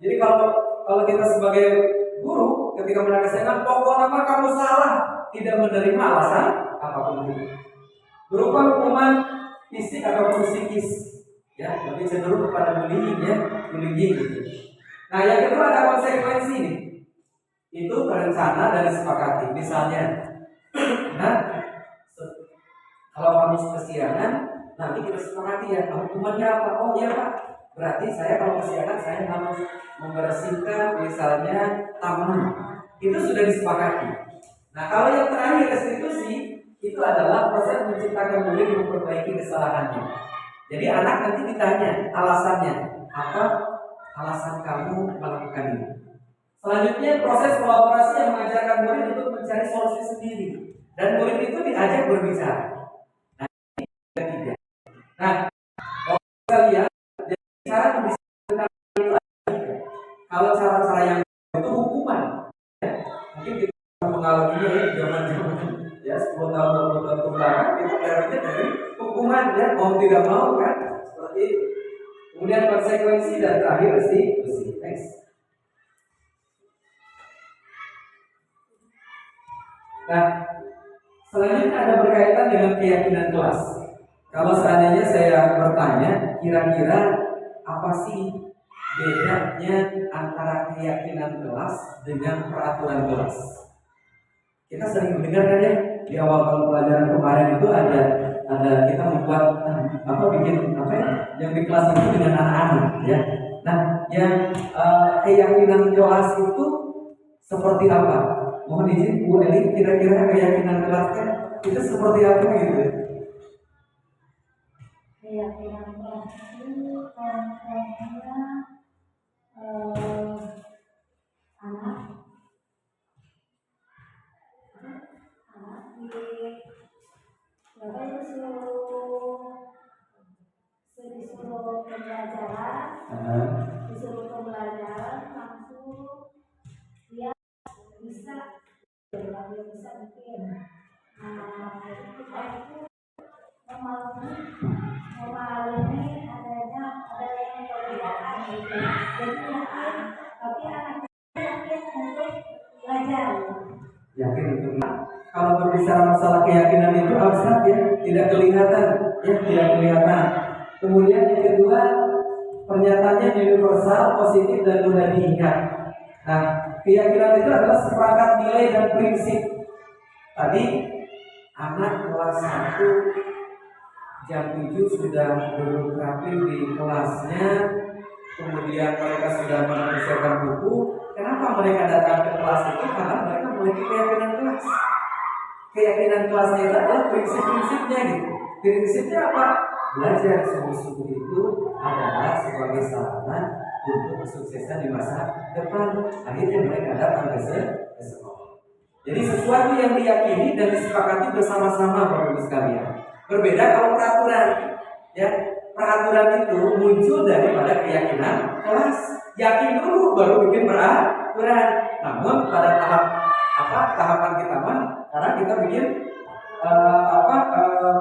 Jadi kalau kita sebagai guru ketika menasihkan pokok nama kamu salah, tidak menerima alasan apapun itu. Berupa hukuman fisik ataupun psikis, ya, lebih cenderung kepada bullying ya, bullying gitu. Nah, yang kedua ada konsekuensi nih. Itu terencana dan disepakati. Misalnya, nah, kalau kamu kesiangan, nanti kita sepakati ya, hukumannya apa? Oh iya Pak, berarti saya kalau kesiangan saya harus membersihkan misalnya taman. Itu sudah disepakati. Nah, kalau yang terakhir restitusi, itu adalah proses menciptakan murid memperbaiki kesalahannya. Jadi anak nanti ditanya alasannya, apa alasan kamu melakukan ini. Selanjutnya proses kolaborasi yang mengajarkan murid untuk mencari solusi sendiri. Dan murid itu diajak berbicara. Nah, ini ketiga. Nah, kalau kita lihat, cara mendisiplinkan itu ada. Kalau cara-cara yang itu hukuman, ya, mungkin kita mengalaminya ya zaman-zaman ya 10 tahun 20 tahun ke belakang, itu dari hukuman ya, mau tidak mau kan seperti itu. Kemudian konsekuensi dan terakhir restitusi. Next. Nah, selanjutnya ada berkaitan dengan keyakinan kelas. Kalau seandainya saya bertanya, kira-kira apa sih bedanya antara keyakinan kelas dengan peraturan kelas? Kita sering mendengar kan ya, di awal tahun pelajaran kemarin itu ada kita membuat bikin yang di kelas itu dengan anak-anak ya. Nah, yang keyakinan kelas itu seperti apa? Mohon izin Bu Eli, kira-kira keyakinan kelasnya itu seperti apa gitu? Keyakinan kelas itu contohnya anak disuruh pembelajaran langsung dia bisa bikin. Kita itu memahami ada yang perbedaan gitu. Jadi yakin, tapi anak yakin untuk belajar. Yakin untuk kalau berbicara masalah keyakinan itu abstrak ya, tidak kelihatan. Kemudian yang kedua, pernyataannya universal, positif dan mudah diingat. Nah, keyakinan itu adalah seperangkat nilai dan prinsip. Tadi anak kelas 1 jam 7 sudah duduk rapi di kelasnya, kemudian mereka sudah mempersiapkan buku. Kenapa mereka datang ke kelas itu? Karena mereka memiliki keyakinan kelas. Keyakinan kelasnya itu adalah prinsip-prinsipnya gitu. Prinsipnya apa? Belajar sungguh-sungguh itu adalah sebagai sarana untuk kesuksesan di masa depan. Akhirnya mereka datang ke sekolah. Jadi sesuatu yang diyakini dan disepakati bersama-sama Bapak Ibu sekalian. Berbeda kalau peraturan, ya peraturan itu muncul daripada keyakinan kelas. Yakin dulu baru bikin peraturan. Namun pada tahapan kita karena kita bikin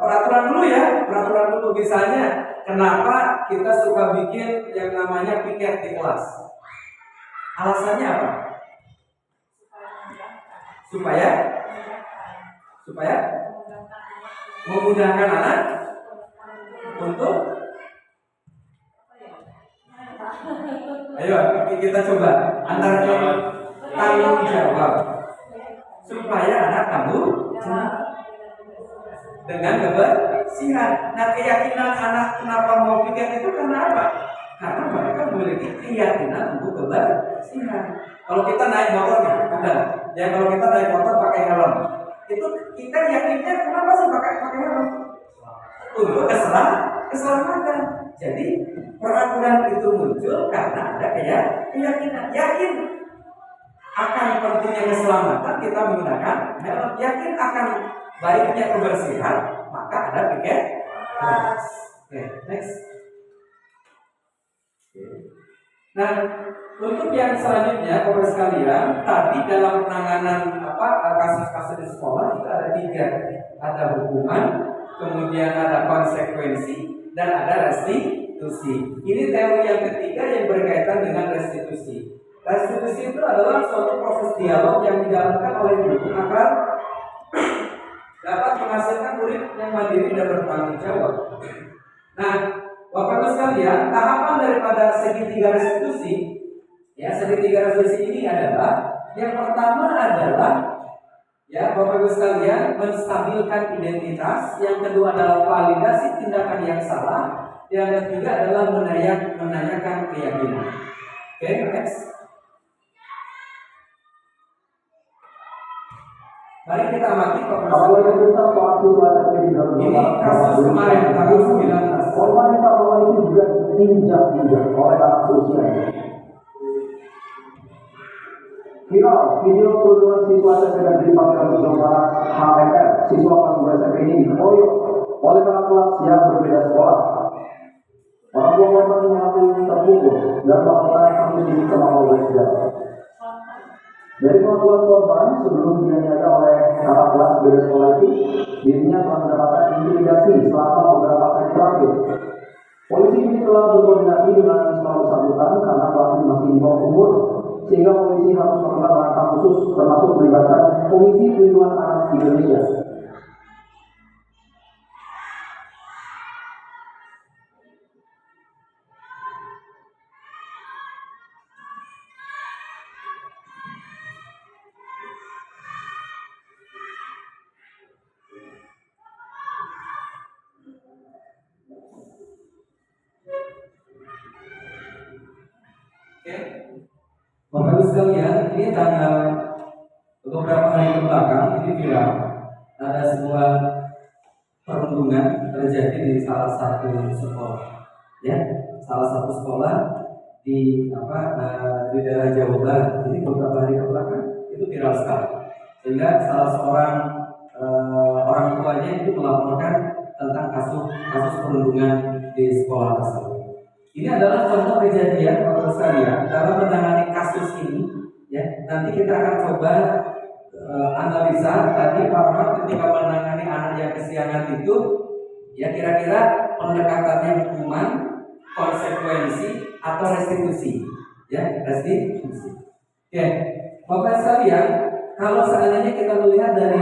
peraturan dulu ya, peraturan dulu. Misalnya, kenapa kita suka bikin yang namanya piket di kelas? Alasannya apa? Supaya memudahkan anak untuk ayo kita coba antara tanggung jawab supaya anak tanggung jawab dengan kebersihan. Nah, keyakinan anak kenapa mau piket itu karena apa? Karena mereka memiliki keyakinan untuk kebersihan. Kalau kita naik motor ya kalau kita naik motor pakai helm, itu kita yakinnya kenapa sih pakai helm? Untuk keselamatan. Jadi peraturan itu muncul karena ada keyakinan, yakin akan pentingnya keselamatan kita menggunakan helm, yakin akan baiknya kebersihan maka ada piket. Oke, next. Nah, untuk yang selanjutnya, Bapak sekalian, tadi dalam penanganan kasus-kasus di sekolah itu ada 3, ada hukuman, kemudian ada konsekuensi, dan ada restitusi. Ini teori yang ketiga yang berkaitan dengan restitusi. Restitusi itu adalah suatu proses dialog yang dijalankan oleh guru agar dapat menghasilkan murid yang mandiri dan bertanggung jawab. Nah, Bapak Ibu sekalian, tahapan daripada segitiga restitusi, segitiga restitusi ini adalah yang pertama adalah Bapak Ibu sekalian menstabilkan identitas, yang kedua adalah validasi tindakan yang salah, yang ketiga adalah menanyakan keyakinan. Oke, next. Mari kita amati ini kasus kemarin tanggal 19. Korban itu juga diinjak-injak oleh anak usia. Viral video perundungan siswa SMP di Pangkalan Jawa Barat HMR, siswa kelas 2 SMP ini dikeroyok oleh kakak kelas yang berbeda sekolah. Orang tua korban mengaku terpukul dan melakukan kasus ini ke Mapolres Jakarta. Dari pengakuan korban, sebelum dianiaya oleh kakak kelas beda sekolah itu, dirinya telah mendapatkan intimidasi selama beberapa hari terakhir. Polisi ini telah berkoordinasi dengan sekolah bersangkutan karena pelaku masih di bawah umur, sehingga polisi harus melakukan langkah khusus termasuk melibatkan Komisi Perlindungan Anak Indonesia. Oke, Bapak Ibu sekalian, ini tanggal beberapa hari ke belakang ini viral. Ada sebuah perundungan terjadi di salah satu sekolah, ya, salah satu sekolah di di daerah Jawa Barat. Jadi beberapa hari ke belakang itu viral sekali, sehingga salah seorang orang tuanya itu melaporkan tentang kasus perundungan di sekolah tersebut. Ini adalah contoh kejadian Bapak sekalian dalam menangani kasus ini. Ya, nanti kita akan coba analisa tadi Pak Ahmad ketika menangani anak yang kesiangan itu, ya kira-kira pendekatannya hukuman, konsekuensi atau restitusi. Ya, restitusi. Oke, Bapak sekalian, kalau seandainya kita melihat dari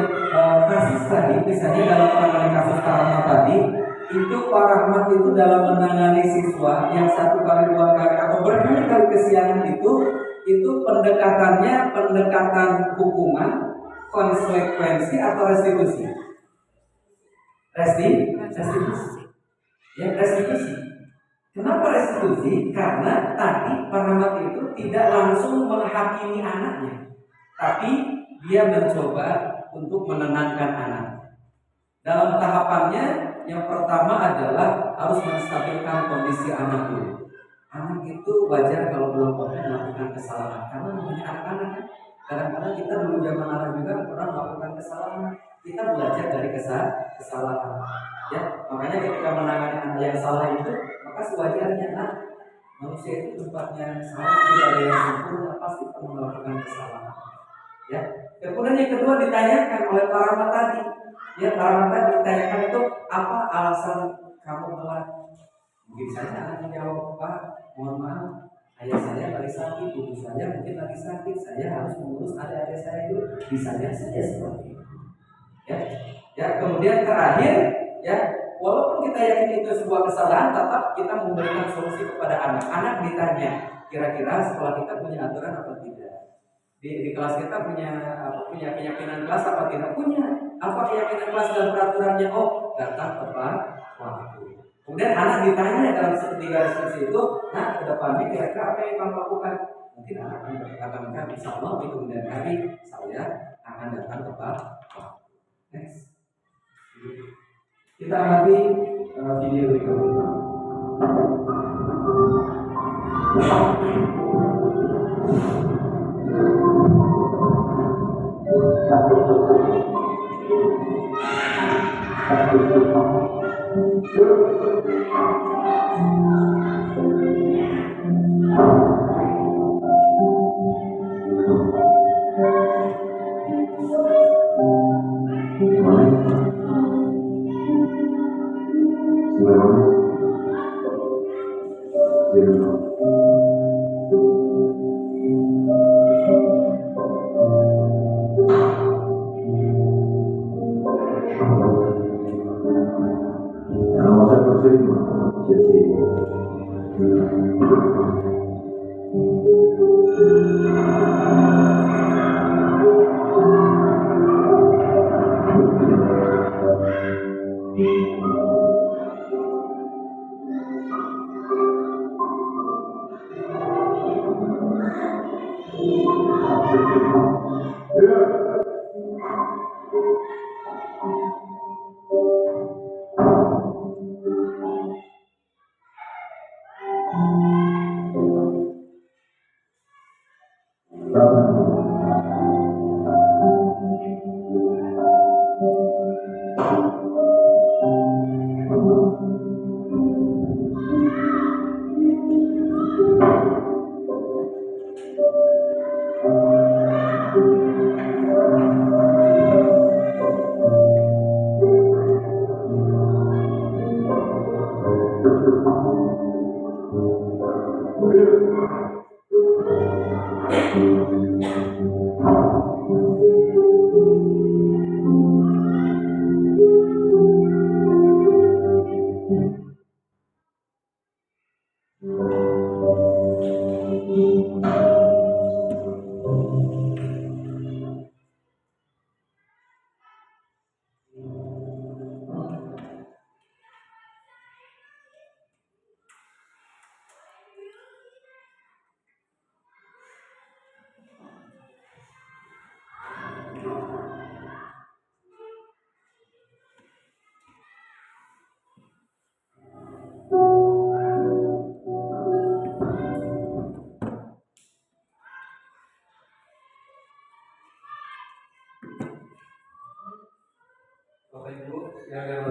kasus tadi, misalnya dalam menangani kasus Pak Ahmad tadi, itu Pak Rahmat itu dalam menangani siswa yang 1 kali 2 kali atau berkali-kali kesiangan itu pendekatan hukuman, konsekuensi atau restitusi. Restitusi. Ya, restitusi. Kenapa restitusi? Karena tadi Pak Rahmat itu tidak langsung menghakimi anaknya, tapi dia mencoba untuk menenangkan anak. Dalam tahapannya, yang pertama adalah harus menstabilkan kondisi anak dulu. Anak itu wajar kalau belum pernah melakukan kesalahan, karena namanya anak-anak kan. Kadang-kadang kita dulu zaman anak juga pernah melakukan kesalahan. Kita belajar dari kesalahan. Ya, makanya ketika menangani anak yang salah itu, maka sewajarnya manusia itu tempatnya salah, tidak ada yang sempurna, pasti pernah melakukan kesalahan. Ya. Kemudian yang kedua ditanyakan oleh Pak Rahmat tadi. Ya, Pak Rahmat tadi ditanyakan itu apa alasan kamu telat? Mungkin saja anak menjawab, Pak, mohon maaf, ayah saya lagi sakit, ibu saya mungkin lagi sakit, saya harus mengurus adik-adik saya dulu. Bisa saja seperti itu. Ya, kemudian terakhir, ya, walaupun kita yakin itu sebuah kesalahan, tetap kita memberikan solusi kepada anak. Anak ditanya, kira-kira sekolah kita punya aturan atau tidak? Di kelas kita punya keyakinan kelas apa tidak? Punya. Apa keyakinan kelas dan peraturannya? Oh, datang tepat waktu. Kemudian anak ditanya dalam 3 restitusi itu, nah ke depannya kira-kira apa yang kamu lakukan? Mungkin anak akan berkata, insya Allah di kemudian hari saya akan datang tepat waktu. Next. Kita amati video berikutnya.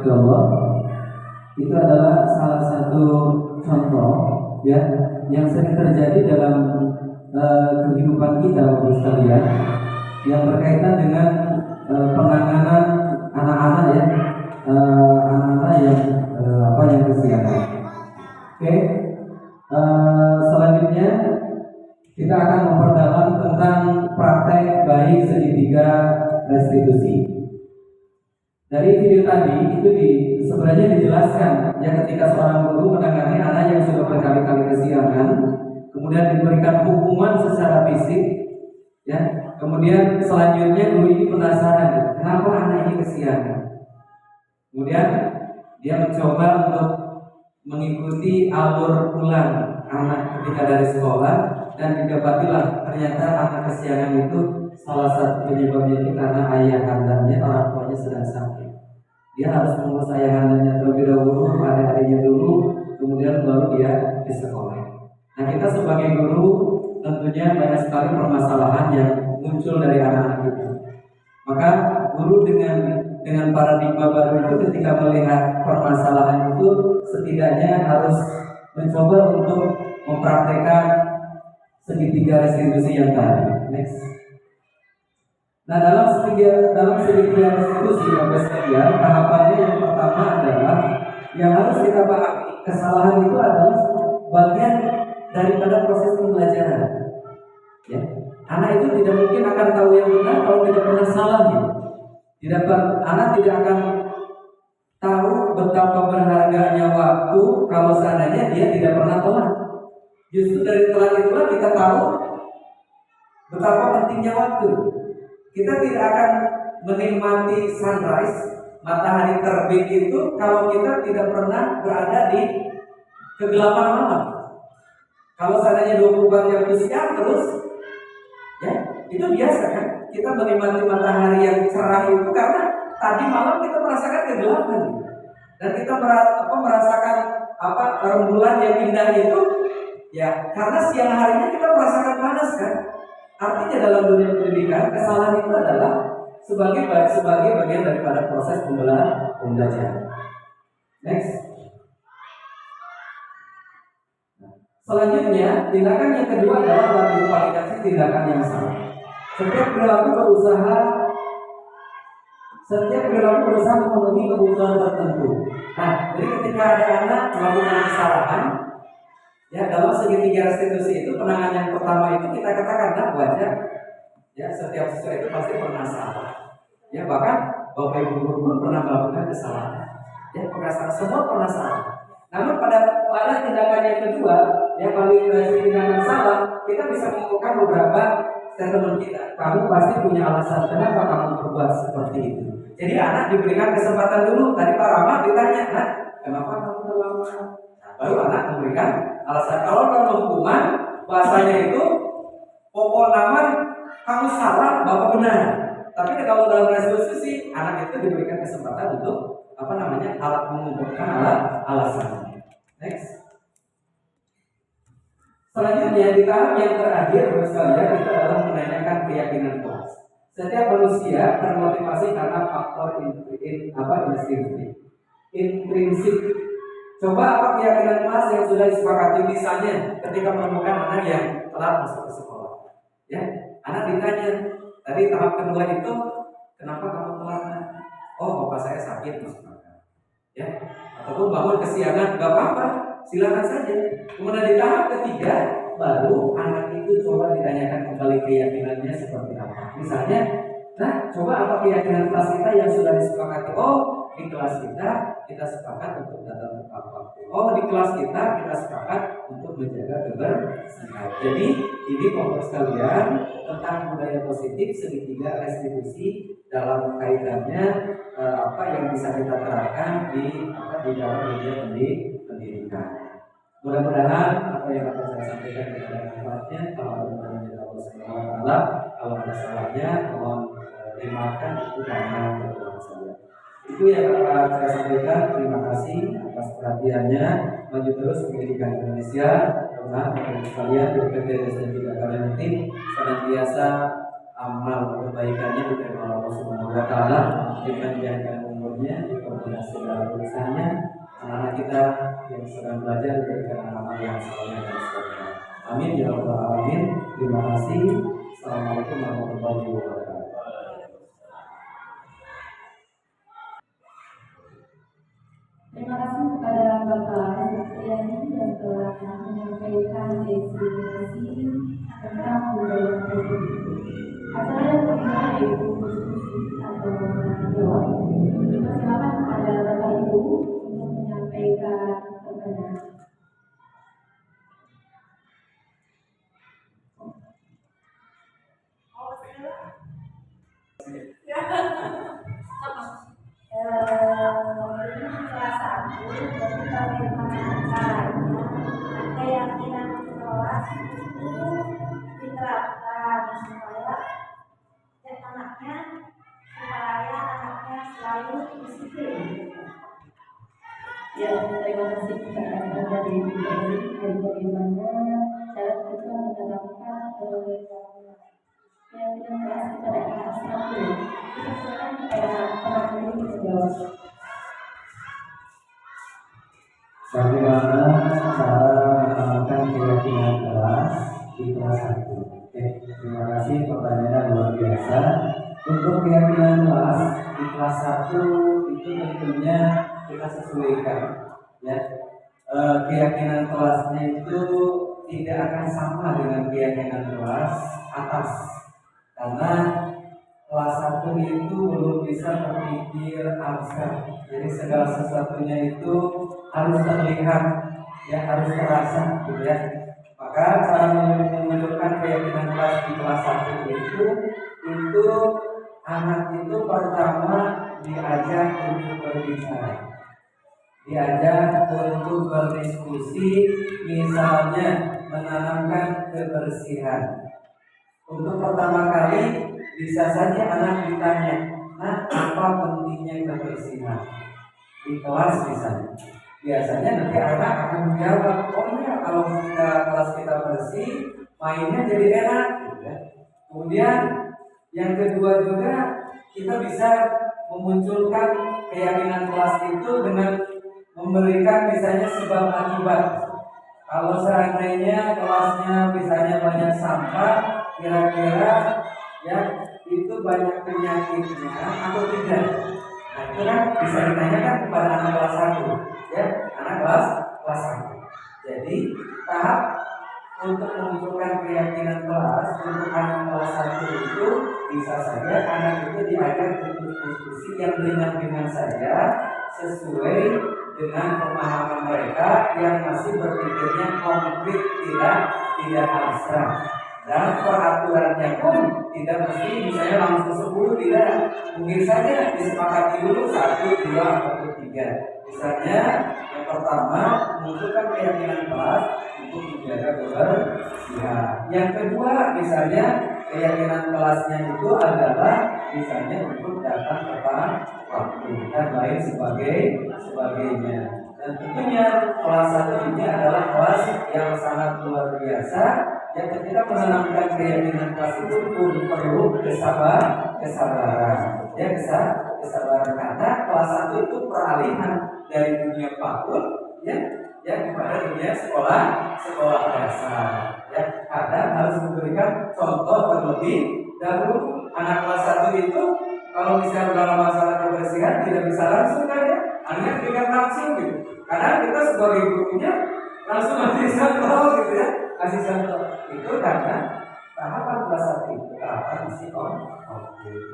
Allah itu adalah salah satu contoh ya yang sering terjadi dalam kehidupan kita Bapak sekalian yang berkaitan dengan penanganan anak-anak ya anak-anak yang kesiangan. Oke. Selanjutnya kita akan memperdalam tentang praktek baik segitiga restitusi. Dari video tadi itu sebenarnya dijelaskan ya ketika seorang guru menangani anak yang sudah berkali-kali kesiangan, kemudian diberikan hukuman secara fisik, ya. Kemudian selanjutnya guru ini penasaran, kenapa anak ini kesiangan? Kemudian dia mencoba untuk mengikuti alur pulang anak ketika dari sekolah dan didapatilah ternyata anak kesiangan itu salah satu penyebabnya itu karena ayah kandanya orang tuanya sedang sakit. Dia harus mengurus ayah kandanya terlebih dahulu, adik-adiknya dulu, kemudian baru dia di sekolah. Nah kita sebagai guru tentunya banyak sekali permasalahan yang muncul dari anak-anak kita. Maka guru dengan paradigma baru itu ketika melihat permasalahan itu setidaknya harus mencoba untuk mempraktekkan segitiga restitusi yang tadi. Next. Nah dalam segitiga restitusi Bapak sekalian, tahapannya yang pertama adalah yang harus kita pahami, kesalahan itu adalah bagian daripada proses pembelajaran. Ya. Anak itu tidak mungkin akan tahu yang benar kalau tidak pernah salah. Anak tidak akan tahu betapa berharganya waktu kalau seandainya dia tidak pernah telat. Justru dari telat itulah kita tahu betapa pentingnya waktu. Kita tidak akan menikmati sunrise, matahari terbit itu kalau kita tidak pernah berada di kegelapan malam. Kalau seandainya 24 jam itu siang terus, ya itu biasa kan? Kita menikmati matahari yang cerah itu karena tadi malam kita merasakan kegelapan dan kita merasakan rembulan yang indah itu, ya karena siang harinya kita merasakan panas kan? Artinya dalam dunia pendidikan kesalahan itu adalah sebagai bagian daripada proses pembelajaran. Next. Selanjutnya, tindakan yang kedua adalah validasi tindakan yang salah. Setiap perilaku berusaha memenuhi kebutuhan tertentu. Nah, jadi ketika ada anak melakukan kesalahan, ya dalam segitiga restitusi itu penanganan yang pertama itu kita katakan wajar. Ya, setiap siswa itu pasti pernah salah. Ya, bahkan Bapak Ibu guru pun pernah melakukan kesalahan. Ya, perasaan semua pernah salah. Namun pada tindakan yang kedua, yang validasi tindakan salah, kita bisa mengumpulkan beberapa statement kita. Kamu pasti punya alasan kenapa kamu berbuat seperti itu. Jadi anak diberikan kesempatan dulu. Tadi Pak Rahmat ditanya, nah, kenapa kamu terlambat? Nah, baru anak memberikan alasan. Kalau dalam hukuman bahasanya itu pokok nama kamu salah, bapak benar. Tapi kalau dalam restitusi anak itu diberikan kesempatan untuk alat mengumpulkan alasan. Next. Selanjutnya di tahap yang terakhir sekalian itu adalah menanyakan keyakinan kelas. Setiap manusia termotivasi karena faktor intrinsik. Coba apa keyakinan kelas yang sudah disepakati misalnya ketika menemukan anak yang telat masuk ke sekolah. Ya, anak ditanya tadi tahap kedua itu kenapa kamu telat? Oh, bapak saya sakit masuk akal. Ya, ataupun bangun kesiangan, gak apa-apa, silakan saja. Kemudian di tahap ketiga baru anak itu coba ditanyakan kembali keyakinannya seperti apa. Misalnya, nah coba apa keyakinan kelas kita yang sudah disepakati? Oh, di kelas kita sepakat untuk datang tepat waktu. Oh, di kelas kita sepakat untuk menjaga kebersihan. Jadi ini pokok sekalian tentang budaya positif segitiga restitusi dalam kaitannya apa yang bisa kita terapkan di dalam dunia pendidikan. Mudah-mudahan apa yang akan saya sampaikan kepada manfaatnya. Kalau ada pertanyaan Allah Subhanahu wa taala, kalau ada salahnya mohon dimaafkan itu karena kesalahan saya. Itu yang akan saya sampaikan. Terima kasih atas perhatiannya. Maju terus pendidikan Indonesia. Teman-teman sekalian, berpikir dan juga kalian nanti senantiasa amal kebaikannya diterima Allah Subhanahu wa taala, dipanjangkan umur semuanya, dipermudah segala urusannya. Anak-anak kita yang sedang belajar diberikan amal yang soleh dan seterusnya. Amin ya rabbal alamin. Terima kasih. Assalamualaikum warahmatullahi wabarakatuh. Terima kasih kepada Bapak Supriyadi yang telah menyampaikan destinasi tentang budaya Republik. Acara yang kedua yaitu diskusi atau jawab. Silakan kepada Bapak Ibu untuk menyampaikan pertanyaan. Keyakinan kelas itu diterapkan supaya anaknya selalu disiplin. Ya, terima kasih kepada Anda dari bagaimana cara kita menerapkan keyakinan kelas kepada anak satu. Kita silakan kepada teman-teman yang menjawab. Bagaimana cara menanamkan keyakinan kelas di kelas 1? Oke, terima kasih, pertanyaannya luar biasa. Untuk keyakinan kelas di kelas 1 itu tentunya kita sesuaikan, ya. Keyakinan kelasnya itu tidak akan sama dengan keyakinan kelas atas, karena kelas 1 itu belum bisa berpikir abstrak. Jadi segala sesuatunya itu harus terlihat, ya, harus terasa, gitu ya. Maka cara menunjukkan keyakinan kelas di kelas 1 itu anak itu pertama diajak untuk berbicara, diajak untuk berdiskusi, misalnya menanamkan kebersihan. Untuk pertama kali bisa saja anak ditanya, nah, apa pentingnya kebersihan di kelas misalnya. Biasanya nanti anak akan menjawab, oh iya, kalau kelas kita bersih, mainnya jadi enak, gitu ya. Kemudian yang kedua juga kita bisa memunculkan keyakinan kelas itu dengan memberikan misalnya sebab akibat. Kalau seandainya kelasnya misalnya banyak sampah, kira-kira ya itu banyak penyakitnya atau tidak. Nah, itu kan bisa ditanyakan kepada anak kelas 1, ya, anak kelas 1. Jadi tahap untuk memunculkan keyakinan kelas untuk anak kelas 1 itu bisa saja anak itu diajak untuk diskusi yang ringan-ringan saja sesuai dengan pemahaman mereka yang masih berpikirnya konkret, tidak abstrak. Dan peraturannya pun tidak mesti misalnya langsung 10, tidak. Mungkin saja disepakati dulu 1, 2, atau 3. Misalnya yang pertama menunjukkan keyakinan kelas untuk menjaga kebersihan. Yang kedua misalnya keyakinan kelasnya itu adalah misalnya untuk datang tepat waktu dan lain sebagainya. Dan tentunya kelas 1 ini adalah kelas yang sangat luar biasa. Yang ketika menanamkan keyakinan kelas itu pun perlu kesabaran, ya, kesabaran, karena kelas 1 itu peralihan dari dunia PAUD, ya kepada dunia sekolah dasar, ya. Kadang harus memberikan contoh terlebih dahulu. Anak kelas 1 itu kalau misalnya dalam masalah kebersihan tidak bisa langsung, kan, ya, anak berikan langsung gitu. Karena kita sebagai gurunya langsung kasih contoh, gitu ya, kasih contoh. Itu karena tahapan kelas 1 itu tahapan masih oke.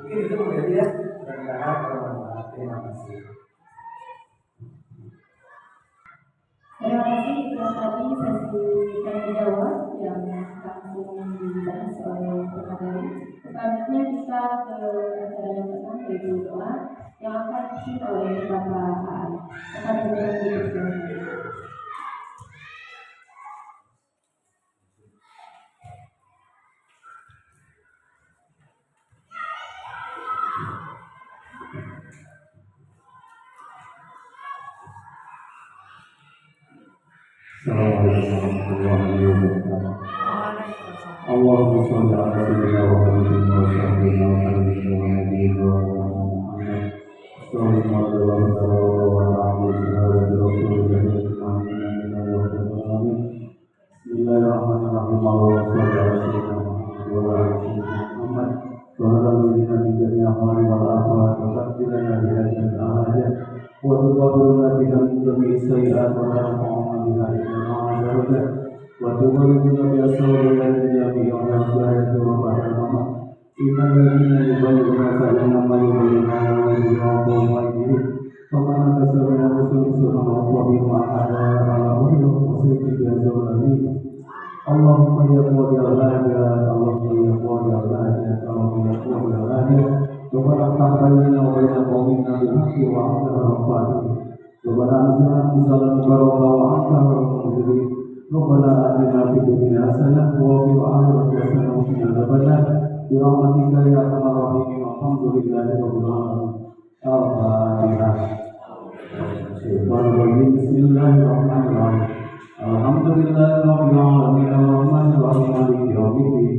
Mungkin itu menjadi, ya, mudah-mudahan bermanfaat. Terima kasih. Terima kasih. Yang tadi sesi tanya jawab yang langsung dibahas oleh pemateri. Selanjutnya kita ke acara yang pertama yaitu doa yang akan dipimpin oleh Bapak Aan. Akan dipersilakan. Assalamualaikum warahmatullahi wabarakatuh. Allahumma sholli ala sayyidina Muhammadin wa sallim ala sayyidina Muhammadin wa ala alihi wa sahbihi. ولا ينفعنا بها إلا ما علمتنا وتبلغنا بها الصبر به وعلى الزاهد وبعد الممات إن الذين يبايعونك إنما يبايعون الله فمن كسب نفسه سبحانه وبما على على وصيت بهذا النبي اللهم يا قوي الهادي اللهم يا قوي الهادي اللهم يا قوي الهادي ربنا افتح بيننا وبين قومنا بالحق وأنت الرحمن ربنا انزلنا انزالا مباركا وأنت المنزلين ربنا آتنا في الدنيا حسنة وفي الآخرة حسنة وقنا عذاب النار برحمتك يا أرحم الراحمين والحمد لله رب العالمين الفاتحة بسم الله الرحمن الرحيم الحمد لله رب العالمين الرحمن الرحيم مالك يوم الدين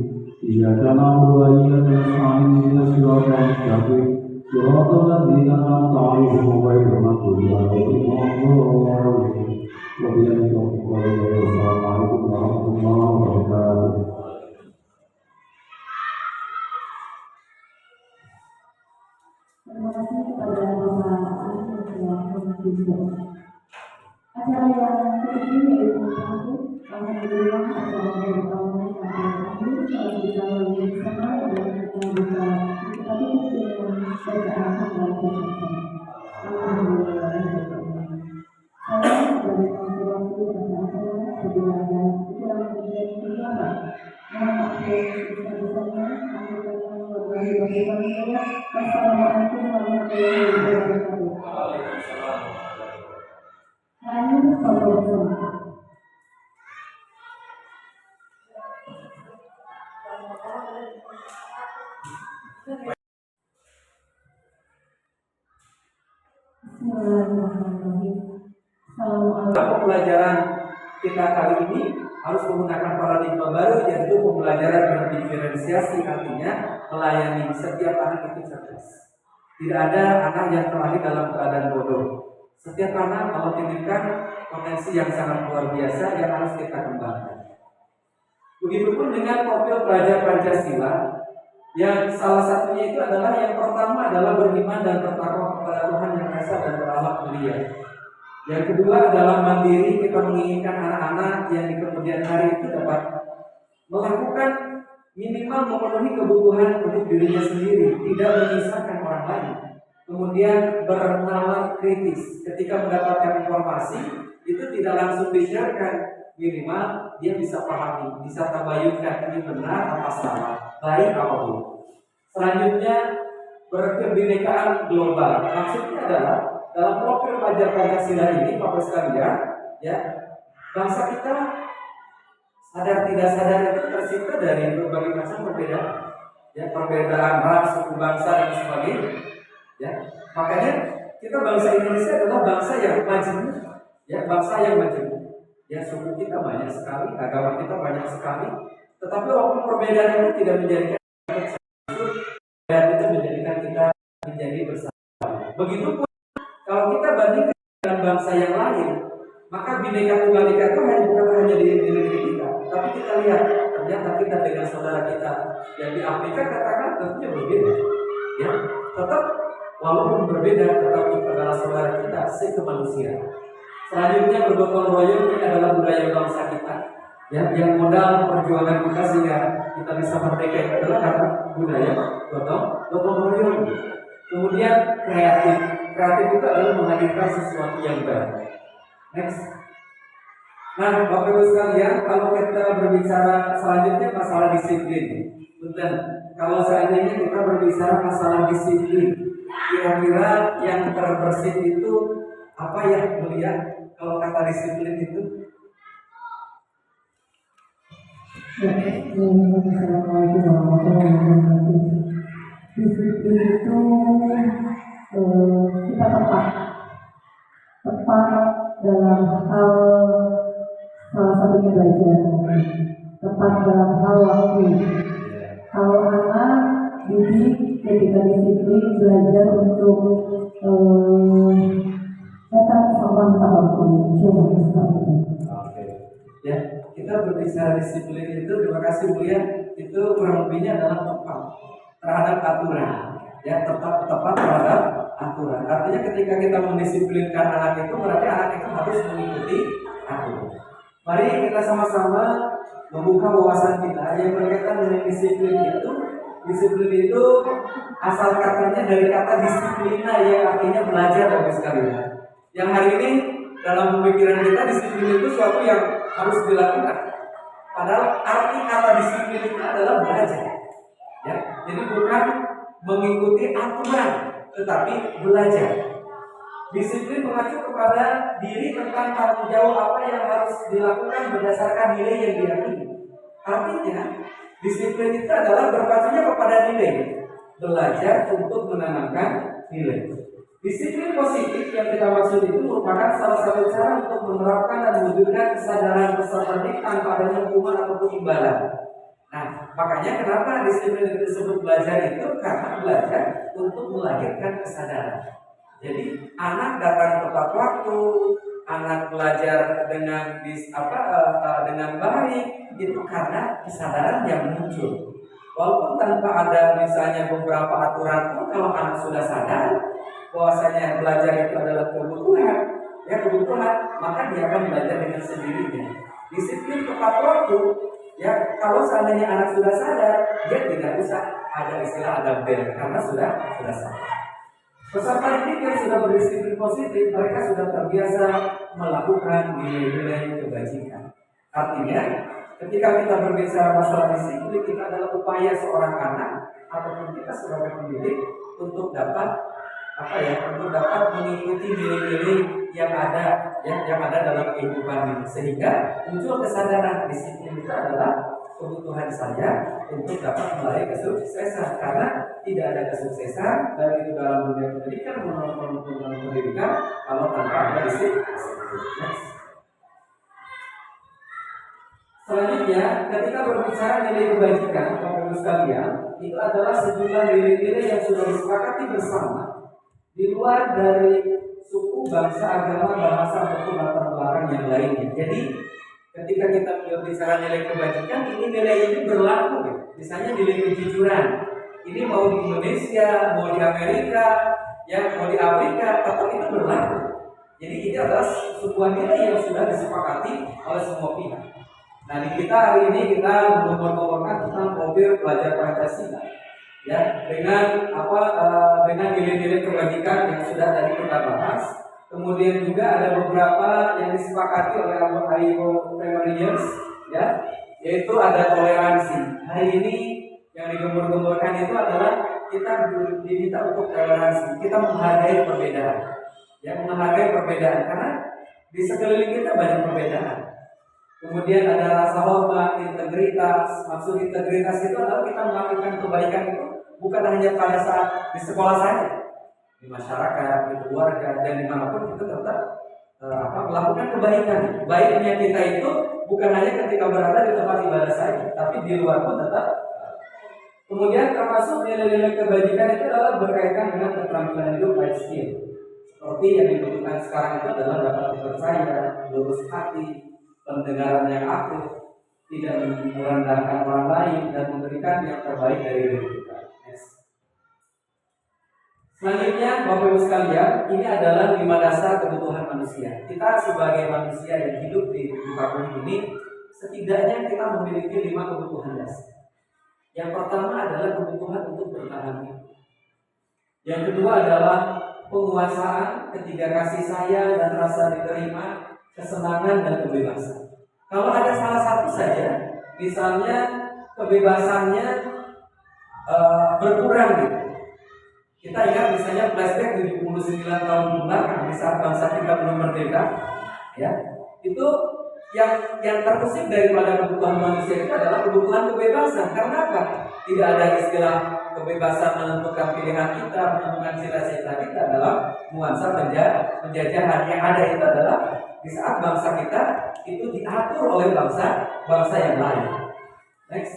إياك نعبد وإياك نستعين اهدنا الصراط المستقيم صراط الذين أنعمت عليهم غير المغضوب عليهم ولا الضالين وبالله التوفيق والهداية والسلام عليكم ورحمة الله وبركاته. Terima kasih kepada Bapak Ali yang telah acara yang ketiga yaitu terakhir alhamdulillah acara yang pertama sampai terakhir kalau kita melalui bersama dan kita bisa kita tutup dengan bacaan dalam bersama. Alhamdulillah. Saya sebagai konsultasi pada acara sebenarnya kurang menjadi pendapat. Mohon maaf sebesar-besarnya. Wassalamualaikum warahmatullahi wabarakatuh. Bismillahirrahmanirrahim. Assalamualaikum. Pelajaran kita kali ini harus menggunakan paradigma baru, yaitu pembelajaran berdiferensiasi, artinya melayani setiap anak itu cerdas. Tidak ada anak yang terlahir dalam keadaan bodoh. Setiap anak Allah titipkan potensi yang sangat luar biasa yang harus kita kembangkan. Begitupun dengan profil pelajar Pancasila, yang salah satunya itu adalah yang pertama adalah beriman dan bertakwa kepada Tuhan yang Esa dan berakhlak mulia. Yang kedua adalah mandiri, kita menginginkan anak-anak yang di kemudian hari itu dapat melakukan minimal memenuhi kebutuhan untuk dirinya sendiri, tidak menyisahkan orang lain. Kemudian bernalar kritis, ketika mendapatkan informasi itu tidak langsung di-share-kan, minimal dia bisa pahami, bisa tabayunkan ini benar apa salah, baik apa buruk. Selanjutnya berkebinekaan global, maksudnya adalah dalam profil pelajar Pancasila ini, Bapak sekalian, ya, bangsa kita sadar tidak sadar itu tercipta dari berbagai macam perbedaan, ya, perbedaan ras, suku bangsa dan sebagainya, ya. Makanya kita bangsa Indonesia adalah bangsa yang majemuk, ya, bangsa yang majemuk, ya, suku kita banyak sekali, agama kita banyak sekali, tetapi walaupun perbedaan itu tidak menjadikan kita dan itu menjadikan kita menjadi bersama. Begitupun kalau kita bandingkan dengan bangsa yang lain, maka Bhinneka Tunggal Ika itu bukan hanya di negeri kita, tapi kita lihat ternyata kita dengan saudara kita yang di Afrika katakan tentunya berbeda, ya, tetap walaupun berbeda, tetap kita adalah saudara kita sekemanusiaan. Selanjutnya bergotong royong ini adalah budaya bangsa kita, ya, yang modal perjuangan kita sehingga kita bisa merdeka itu adalah karena budaya gotong royong. Kemudian kreatif itu adalah menghadirkan sesuatu yang baru. Next. Nah, Bapak Ibu sekalian, kalau kita berbicara selanjutnya masalah disiplin, betul. Kalau seandainya kita berbicara masalah disiplin, kira-kira yang terbersih itu apa ya, melihat kalau kata disiplin itu? Assalamualaikum warahmatullahi wabarakatuh. Disiplin itu kita tepat dalam hal salah satunya belajar, tepat dalam hal waktu. Kalau anak didik ketika disiplin belajar untuk datang sama waktu, coba seperti itu. Oke, ya, kita berbicara disiplin itu, terima kasih Bu ya, itu kurang lebihnya adalah tepat terhadap aturan, ya, tepat terhadap aturan. aturan. Artinya ketika kita mendisiplinkan anak itu berarti anak itu harus mengikuti aturan. Mari kita sama-sama membuka wawasan kita yang berkaitan dengan disiplin itu. Disiplin itu asal katanya dari kata disiplina yang artinya belajar, Bapak sekalian. Yang hari ini dalam pemikiran kita disiplin itu suatu yang harus dilakukan. Padahal arti kata disiplin itu adalah belajar. Ya, jadi bukan mengikuti aturan, tetapi belajar. Disiplin mengacu kepada diri tentang tanggung jawab apa yang harus dilakukan berdasarkan nilai yang diyakini. Artinya, disiplin itu adalah berpacunya kepada nilai. Belajar untuk menanamkan nilai. Disiplin positif yang kita maksud itu merupakan salah satu cara untuk menerapkan dan mewujudkan kesadaran peserta didik tanpa adanya hukuman ataupun imbalan. Nah, makanya kenapa disiplin itu disebut belajar itu karena belajar untuk melahirkan kesadaran. Jadi anak datang tepat waktu, anak belajar dengan dengan baik itu karena kesadaran yang muncul. Walaupun tanpa ada misalnya beberapa aturan pun, kalau anak sudah sadar bahwasanya belajar itu adalah kebutuhan, maka dia akan belajar dengan sendirinya. Disiplin tepat waktu, ya kalau seandainya anak sudah sadar, dia tidak usah ada istilah ada bel karena sudah sadar. Peserta didik yang sudah berdisiplin positif, mereka sudah terbiasa melakukan nilai-nilai kebajikan. Artinya, ketika kita berbicara masalah disiplin, kita adalah upaya seorang anak ataupun kita sebagai pendidik untuk dapat mengikuti nilai-nilai yang ada dalam kehidupan ini, sehingga muncul kesadaran disiplin itu adalah kebutuhan saya untuk dapat meraih kesuksesan. Karena tidak ada kesuksesan baik itu dalam dunia pendidikan maupun pendidikan kalau tanpa ada disiplin. Selanjutnya, ketika berbicara nilai kebajikan, Bapak Ibu sekalian, itu adalah sejumlah nilai-nilai yang sudah disepakati bersama di luar dari suku, bangsa, agama, bahasa ataupun latar belakang yang lainnya. Jadi ketika kita berbicara nilai kebajikan, ini nilai ini berlaku. Misalnya nilai kejujuran, ini mau di Indonesia, mau di Amerika, ya mau di Afrika, tetap itu berlaku. Jadi ini adalah sebuah nilai yang sudah disepakati oleh semua pihak. Nah, di kita hari ini kita membawakan tentang mobil pelajar Pancasila, ya dengan dengan nilai-nilai kebajikan yang sudah tadi kita bahas. Kemudian juga ada beberapa yang disepakati oleh ILO Conventions, ya, yaitu ada toleransi. Hari ini yang digembur-gemburkan itu adalah kita diminta untuk toleransi. Kita menghargai perbedaan, ya menghargai perbedaan karena di sekeliling kita banyak perbedaan. Kemudian ada rasa hormat, integritas. Maksud integritas itu adalah kita melakukan kebaikan itu bukan hanya pada saat di sekolah saja, di masyarakat, di keluarga, dan dimanapun kita tetap melakukan kebaikan. Baiknya kita itu bukan hanya ketika berada di tempat ibadah saja, tapi di luar pun tetap. Kemudian termasuk nilai-nilai kebajikan itu adalah berkaitan dengan keterampilan hidup life skill. Seperti yang dibutuhkan sekarang itu adalah dapat dipercaya, lurus hati, pendengaran yang aktif, tidak merendahkan orang lain, dan memberikan yang terbaik dari diri kita. Selanjutnya, Bapak Ibu sekalian, ini adalah 5 dasar kebutuhan manusia. Kita sebagai manusia yang hidup di muka bumi ini, setidaknya kita memiliki 5 kebutuhan dasar. Yang pertama adalah kebutuhan untuk bertahan hidup. Yang kedua adalah penguasaan, ketiga kasih sayang dan rasa diterima, kesenangan dan kebebasan. Kalau ada salah satu saja, misalnya kebebasannya berkurang gitu. Kita ingat misalnya flashback 79 tahun belakang di saat bangsa kita belum merdeka, ya. Itu yang terusik daripada kebutuhan manusia itu adalah kebutuhan kebebasan. Karena apa? Tidak ada istilah kebebasan menentukan pilihan kita, menentukan cita-cita kita dalam nuansa penjajahan. Yang ada itu adalah di saat bangsa kita itu diatur oleh bangsa yang lain. Next.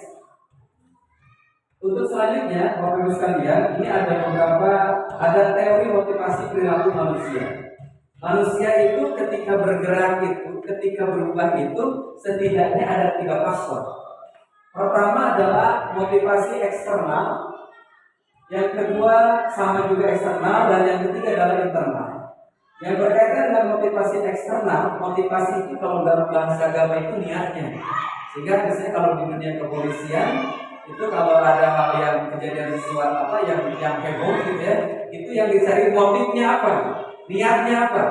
Untuk selanjutnya, Bapak Ibu sekalian, ini ada teori motivasi perilaku manusia. Manusia itu ketika bergerak itu, ketika berubah itu, setidaknya ada 3 faktor. Pertama adalah motivasi eksternal, yang kedua sama juga eksternal, dan yang ketiga adalah internal. Yang berkaitan dengan motivasi eksternal, motivasi itu kalau dalam bahasa agama itu niatnya. Sehingga misalnya kalau di dunia kepolisian itu kalau ada hal yang kejadian sesuatu apa yang heboh gitu ya, itu yang dicari motifnya apa, niatnya apa.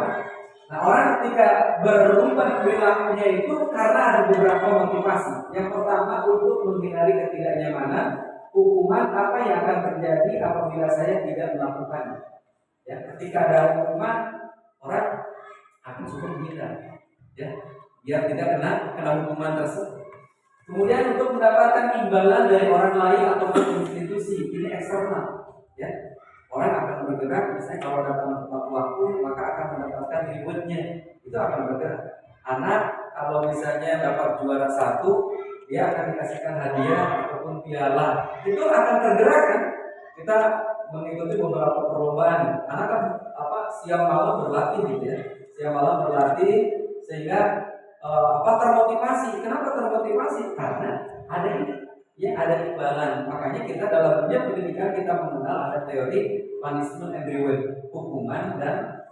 Nah, orang ketika berubah perilakunya itu karena ada beberapa motivasi. Yang pertama untuk menghindari ketidaknyamanan, hukuman apa yang akan terjadi apabila saya tidak melakukannya. Ya, ketika ada hukuman, orang akan suka menghindar, ya, biar tidak kena hukuman tersebut. Kemudian untuk mendapatkan imbalan dari orang lain ataupun institusi, ini eksternal, ya. Orang akan bergerak, misalnya kalau datang tepat waktu, maka akan mendapatkan rewardnya, itu akan bergerak. Anak kalau misalnya dapat juara 1, dia akan dikasihkan hadiah ataupun piala, itu akan tergerak kan? Kita mengikuti beberapa perlombaan, anak kan siang malam berlatih gitu ya, siang malam berlatih sehingga termotivasi. Kenapa termotivasi? Karena ada ini, ya, ada imbalan. Makanya kita dalam dunia pendidikan kita mengenal ada teori punishment and reward, hukuman dan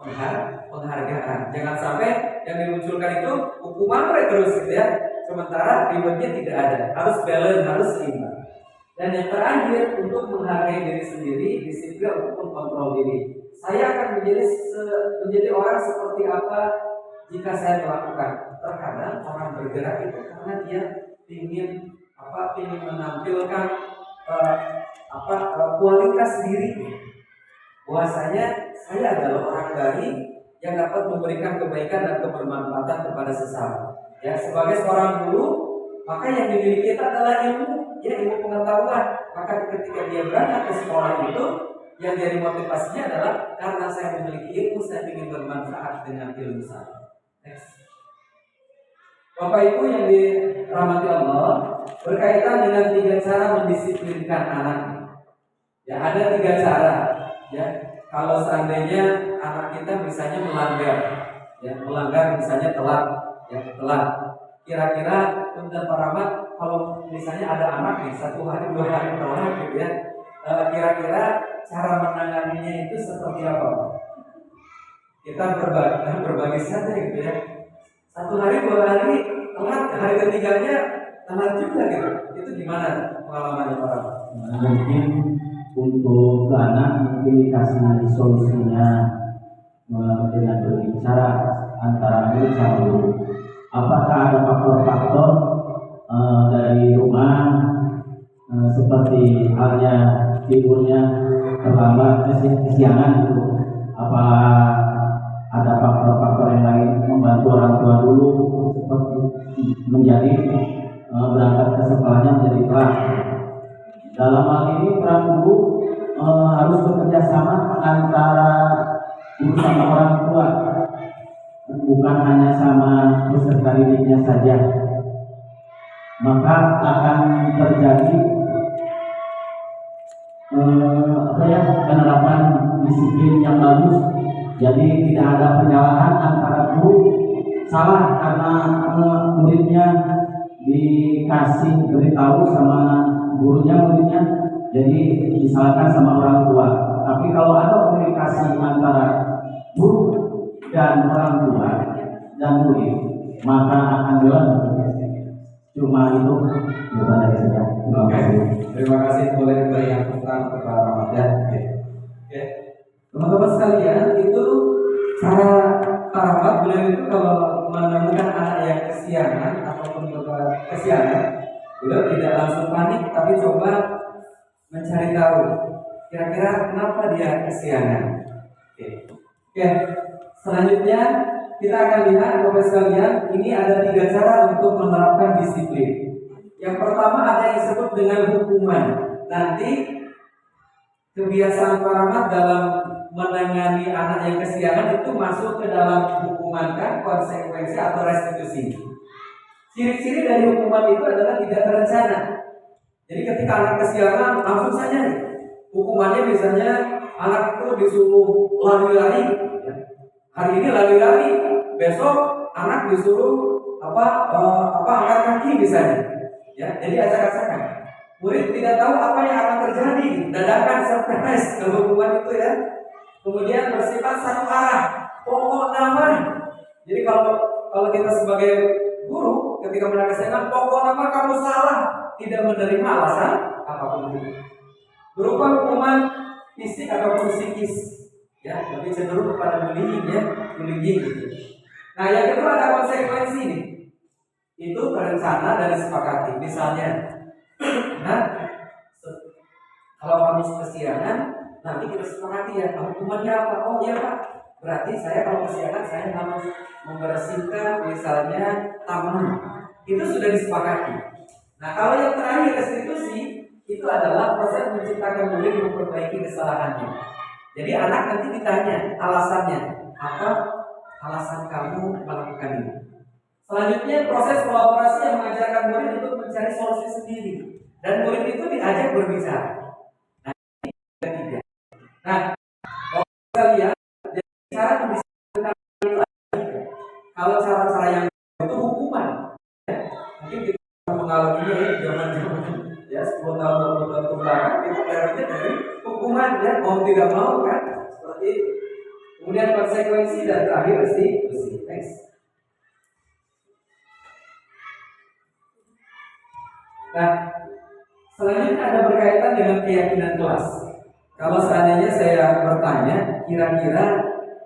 penghargaan. Jangan sampai yang dimunculkan itu hukuman terus gitu ya, sementara rewardnya tidak ada. Harus balance, harus seimbang. Dan yang terakhir untuk menghargai diri sendiri, disiplin untuk kontrol diri. Saya akan menjadi orang seperti apa jika saya melakukan. Terkadang orang bergerak itu karena dia ingin menampilkan kualitas diri. Bahwasanya saya adalah orang baik yang dapat memberikan kebaikan dan kebermanfaatan kepada sesama. Ya, sebagai seorang guru, maka yang dimiliki kita adalah ilmu, ya, ilmu pengetahuan. Maka ketika dia berangkat ke sekolah itu, yang jadi motivasinya adalah karena saya memiliki ilmu, saya ingin bermanfaat dengan ilmu saya. Next. Bapak Ibu yang dirahmati Allah, berkaitan dengan 3 cara mendisiplinkan anak. Ya, ada 3 cara. Ya, kalau seandainya anak kita misalnya melanggar misalnya telat. Kira-kira untuk Pak Rahmat, kalau misalnya ada anak nih 1 hari 2 hari telat gitu ya, kira-kira cara menanganinya itu seperti apa? Kita berbagi saja gitu ya. 1 hari 2 hari telat, hari ketiganya telat juga gitu. Itu gimana pengalamannya Pak Rahmat? Mungkin untuk anak mungkin dikasih solusinya dengan berbicara antara murid sama guru. Apakah ada faktor-faktor dari rumah seperti halnya tidurnya terlambat, kesiangan itu? Apa ada faktor-faktor yang lain membantu orang tua dulu seperti menjadi berangkat ke sekolahnya menjadi telat? Dalam hal ini peran guru harus bekerja sama antara guru sama orang tua, bukan hanya sama peserta didiknya saja. Maka akan terjadi penerapan disiplin yang bagus. Jadi tidak ada penyalahan antara guru salah karena muridnya dikasih beritahu sama gurunya, muridnya jadi disalahkan sama orang tua. Tapi kalau ada komunikasi antara guru dan orang tua dan murid, maka akan jalan. Cuma itu jawaban dari saya. Terima kasih boleh beri yang tentang kepada Ramadan. Oke. Teman-teman sekalian, itu cara Pak Rahmat beliau itu kalau menemukan anak yang kesiangan ataupun kesiangan, beliau tidak langsung panik, tapi coba mencari tahu kira-kira kenapa dia kesiangan. Oke. Selanjutnya kita akan lihat Bapak sekalian, ini ada 3 cara untuk menerapkan disiplin. Yang pertama ada yang disebut dengan hukuman. Nanti kebiasaan Pak Rahmat dalam menangani anak yang kesiangan itu masuk ke dalam hukuman, kan, konsekuensi atau restitusi. Ciri-ciri dari hukuman itu adalah tidak terencana. Jadi ketika anak kesiangan langsung saja nih, hukumannya misalnya anak itu disuruh lari-lari, ya. Hari ini lari-lari, besok anak disuruh angkat kaki misalnya, ya. Jadi acak-acakan. Murid tidak tahu apa yang akan terjadi, dadakan surprise kehukuman itu ya. Kemudian bersifat satu arah, pokok nama. Jadi kalau kita sebagai guru ketika menegaskan pokok nama kamu salah, tidak menerima alasan apapun itu. Berupa hukuman fisik ataupun psikis, ya lebih cenderung kepada bullying ya, bullying gitu. Nah yang kedua ada konsekuensi nih, itu terencana dan disepakati. Misalnya, nah kalau kamu kesiangan, nanti kita sepakati ya hukumannya apa? Oh iya Pak, berarti saya kalau kesiangan saya harus membersihkan misalnya taman. Itu sudah disepakati. Nah kalau yang terakhir restitusi, itu adalah proses menciptakan murid memperbaiki kesalahannya. Jadi anak nanti ditanya alasannya, apa alasan kamu melakukan ini. Selanjutnya proses kolaborasi yang mengajarkan murid untuk mencari solusi sendiri. Dan murid itu diajak berbicara. Nah, ini ketiga. Nah, kalau kita lihat cara membicarakan itu ada. Kalau cara-cara yang itu hukuman, ya, mungkin kita mengalaminya ya zaman-zaman ya 10 tahun 20 tahun kebelakang kita daratnya dari hukuman ya mau tidak mau kan seperti itu. Kemudian konsekuensi dan terakhir restitusi. Next. Nah, selanjutnya ada berkaitan dengan keyakinan kelas. Kalau seandainya saya bertanya, kira-kira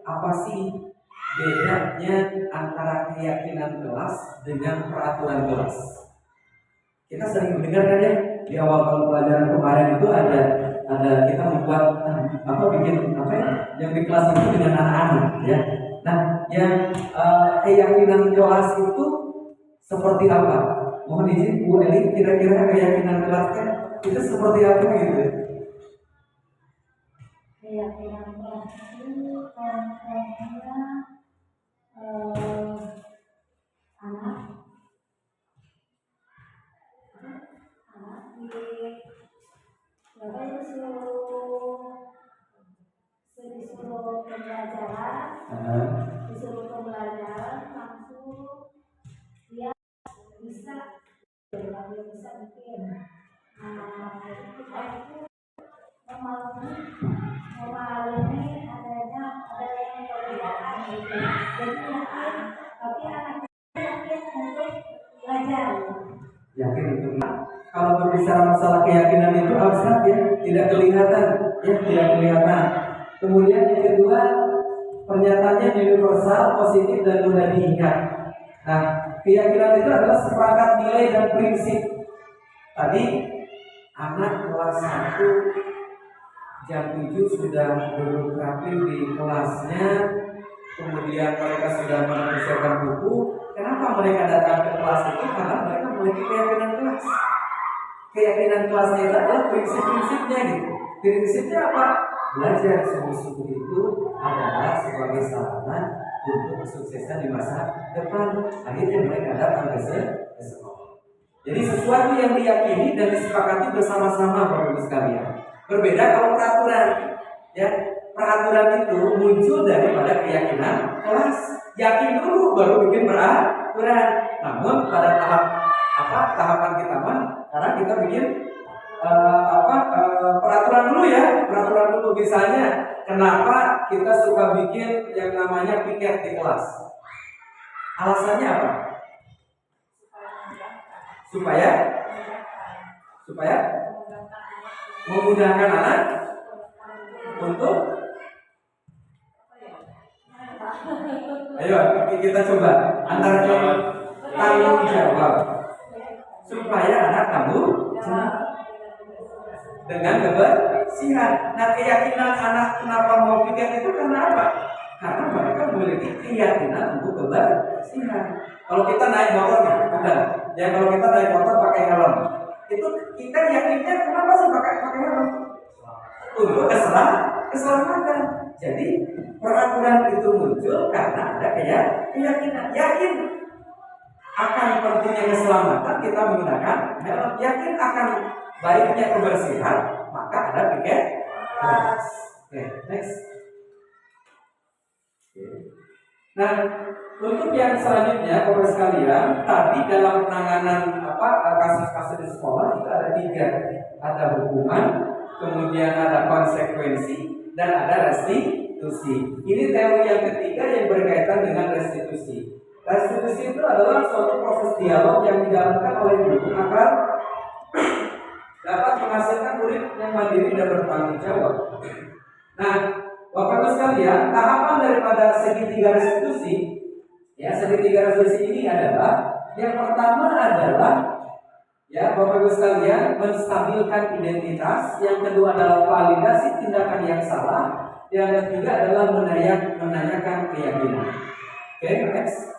apa sih bedanya antara keyakinan kelas dengan peraturan kelas? Kita sering mendengar kan ya, di awal tahun pelajaran kemarin itu ada kita membuat bikin apa ya, yang di kelas itu dengan anak-anak ya. Nah, yang keyakinan kelas itu seperti apa? Mohon izin Bu Eli, kira-kira keyakinan kelasnya itu seperti apa gitu? Keyakinan kelas itu contohnya anak disuruh pembelajaran langsung dia bisa bikin. Kita itu memahami ada yang perbedaan gitu. Jadi yakin, tapi anak yakin untuk belajar. Yakin untuk kalau berbicara masalah keyakinan itu abstrak ya, tidak kelihatan ya, tidak kelihatan. Kemudian yang kedua, pernyataannya universal, positif dan mudah diingat. Nah, keyakinan itu adalah seperangkat nilai dan prinsip. Tadi anak kelas 1 jam 7 sudah duduk rapi di kelasnya, kemudian mereka sudah mempersiapkan buku. Kenapa mereka datang ke kelas itu? Karena mereka memiliki keyakinan kelas. Keyakinan kelasnya itu adalah prinsip-prinsipnya gitu. Prinsipnya apa? Belajar sungguh-sungguh itu adalah sebagai sarana untuk kesuksesan di masa depan. Akhirnya mereka datang ke sekolah. Jadi sesuatu yang diyakini dan disepakati bersama-sama Bapak Ibu sekalian. Berbeda kalau peraturan, ya peraturan itu muncul daripada keyakinan kelas. Yakin dulu baru bikin peraturan. Namun pada tahapan kita mah, karena kita bikin peraturan dulu ya, peraturan dulu. Misalnya, kenapa kita suka bikin yang namanya piket di kelas? Alasannya apa? Supaya memudahkan anak untuk ayo kita coba antara tanggung jawab supaya anak tanggung jawab dengan kebersihan. Nah, keyakinan anak kenapa mau piket itu karena apa? Karena mereka memiliki keyakinan untuk kebersihan. Kalau kita naik motor bukan. Ya kalau kita naik motor pakai helm, itu kita yakinnya kenapa sih pakai helm? Untuk keselamatan. Jadi peraturan itu muncul karena ada keyakinan. Yakin akan pentingnya keselamatan kita menggunakan helm. Yakin akan baiknya kebersihan, maka ada piket. Oke, next. Nah, Untuk yang selanjutnya, Bapak sekalian, tadi dalam penanganan kasus-kasus di sekolah itu ada 3, ada hukuman, kemudian ada konsekuensi, dan ada restitusi. Ini teori yang ketiga yang berkaitan dengan restitusi. Restitusi itu adalah suatu proses dialog yang dijalankan oleh guru agar dapat menghasilkan murid yang mandiri dan bertanggung jawab. Nah, Bapak Ibu sekalian, tahapan daripada segitiga restitusi, segitiga restitusi ini adalah yang pertama adalah Bapak Ibu sekalian menstabilkan identitas, yang kedua adalah validasi tindakan yang salah, yang ketiga adalah menanyakan keyakinan. Oke, next.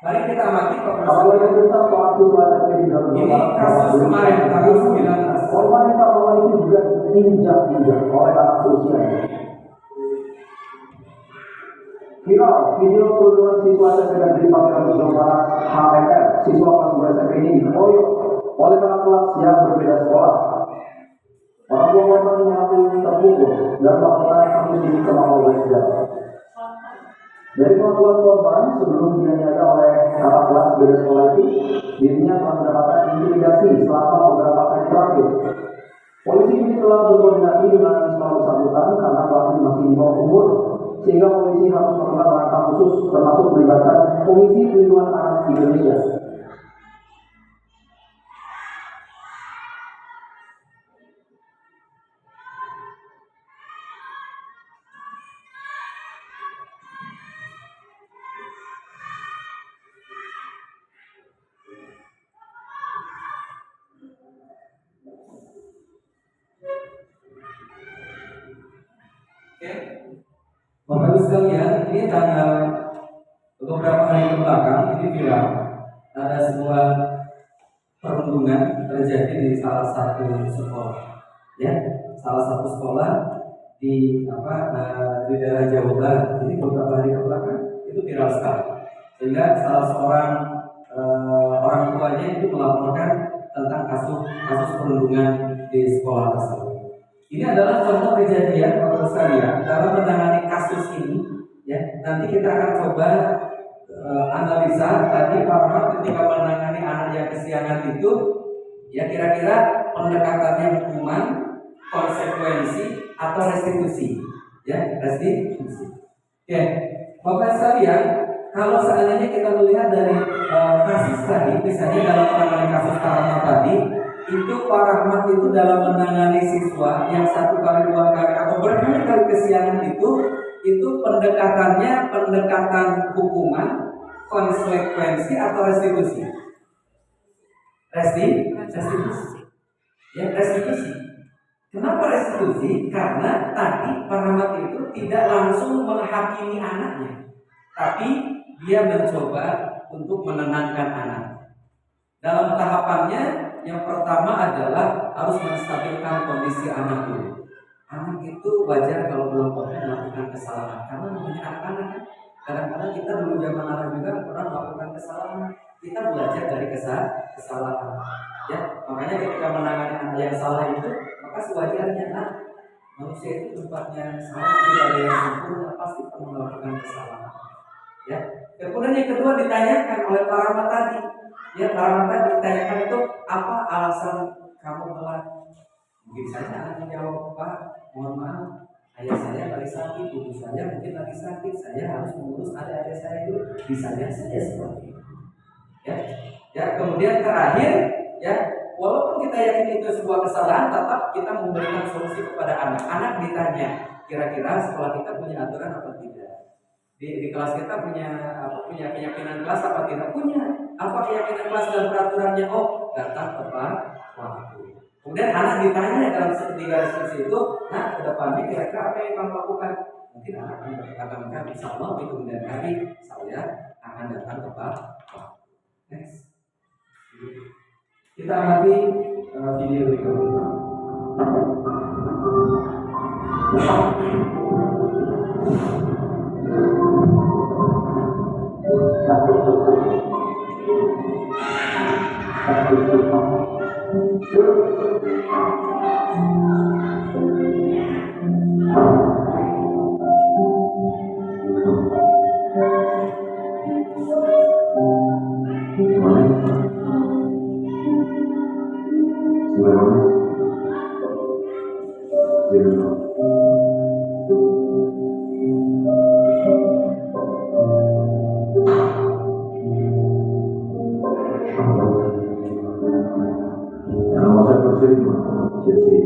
Mari kita amati Kalau yang besar soal siswa SMP di dalam ini kasus kemarin tanggal 19. korban itu juga diinjak-injak oleh anak usia. Viral video perundungan siswa SMP Negeri Pangkalan Jawa Barat HMR, siswa kelas 2 SMP ini dikeroyok oleh kakak kelas yang berbeda sekolah. Orang tua korban mengaku terpukul dan melakukan kasus ini ke Mapolres Jakarta. Dari pengakuan korban, sebelum dianiaya oleh kakak kelas beda sekolah itu, dirinya telah mendapatkan intimidasi selama beberapa kali terakhir. Polisi ini telah berkoordinasi dengan sekolah bersangkutan karena pelaku masih di bawah umur, sehingga polisi harus melakukan langkah khusus termasuk melibatkan Komisi Perlindungan Anak Indonesia. Bapak Ibu sekalian, ini tanggal beberapa hari ke belakang ini viral. Ada sebuah perundungan terjadi di salah satu sekolah, salah satu sekolah di daerah Jawa Barat. Ini beberapa hari ke belakang itu viral sekali, sehingga salah seorang orang tuanya itu melaporkan tentang kasus perundungan di sekolah tersebut. Ini adalah contoh kejadian Bapak sekalian dalam menangani kasus ini. Nanti kita akan coba analisa tadi Pak Ahmad ketika menangani anak yang kesiangan itu, kira-kira pendekatannya hukuman, konsekuensi atau restitusi, restitusi. Oke, Bapak sekalian, kalau seandainya kita melihat dari kasus tadi, misalnya dalam menangani kasus Pak Ahmad tadi, itu Pak Rahmat itu dalam menangani siswa yang 1 kali 2 kali atau berkali-kali kesiangan itu pendekatan hukuman, konsekuensi atau restitusi. Restitusi. Restitusi. Kenapa restitusi? Karena tadi Pak Rahmat itu tidak langsung menghakimi anaknya, tapi dia mencoba untuk menenangkan anak. Dalam tahapannya, yang pertama adalah harus menstabilkan kondisi anak dulu. Anak itu wajar kalau belum pernah melakukan kesalahan, karena namanya anak-anak kan. Kadang-kadang kita dulu zaman anak juga pernah melakukan kesalahan. Kita belajar dari kesalahan. Makanya ketika menangani anak yang salah itu, maka sewajarnya manusia itu tempatnya salah, tidak ada yang sempurna, pasti pernah melakukan kesalahan. Kemudian yang kedua ditanyakan oleh Pak Rahmat tadi. Pak Rahmat ditanyakan itu apa alasan kamu telat? Mungkin saja anak menjawab, Pak, mohon maaf, ayah saya lagi sakit, ibu saya mungkin lagi sakit, saya harus mengurus adik-adik saya dulu. Bisa saja seperti itu. Kemudian terakhir, walaupun kita yakin itu sebuah kesalahan, tetap kita memberikan solusi kepada anak. Anak ditanya, kira-kira sekolah kita punya aturan atau tidak? Di kelas kita punya keyakinan kelas apa tidak? Punya. Apa keyakinan kelas dan peraturannya? Datang tepat waktu. Kemudian anak ditanya dalam segitiga restitusi itu, ke depannya kira-kira apa yang kamu lakukan? Mungkin anak akan berkata, insya Allah di kemudian hari saya akan datang tepat waktu. Next. Kita amati video berikutnya. Zero. Yang nomor saya kursi Jesse.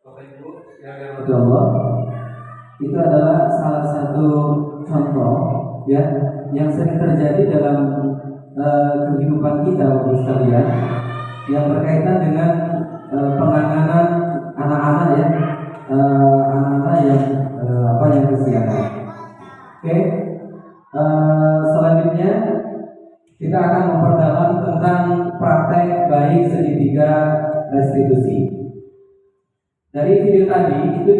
Bapak Ibu yang dirahmati Allah, itu adalah salah satu contoh ya yang sering terjadi dalam kehidupan kita Bapak sekalian, yang berkaitan dengan penanganan anak-anak ya, anak-anak yang yang kesiangan. Oke, selanjutnya kita akan memperdalam tentang praktek bayi segitiga restitusi. Dari video tadi itu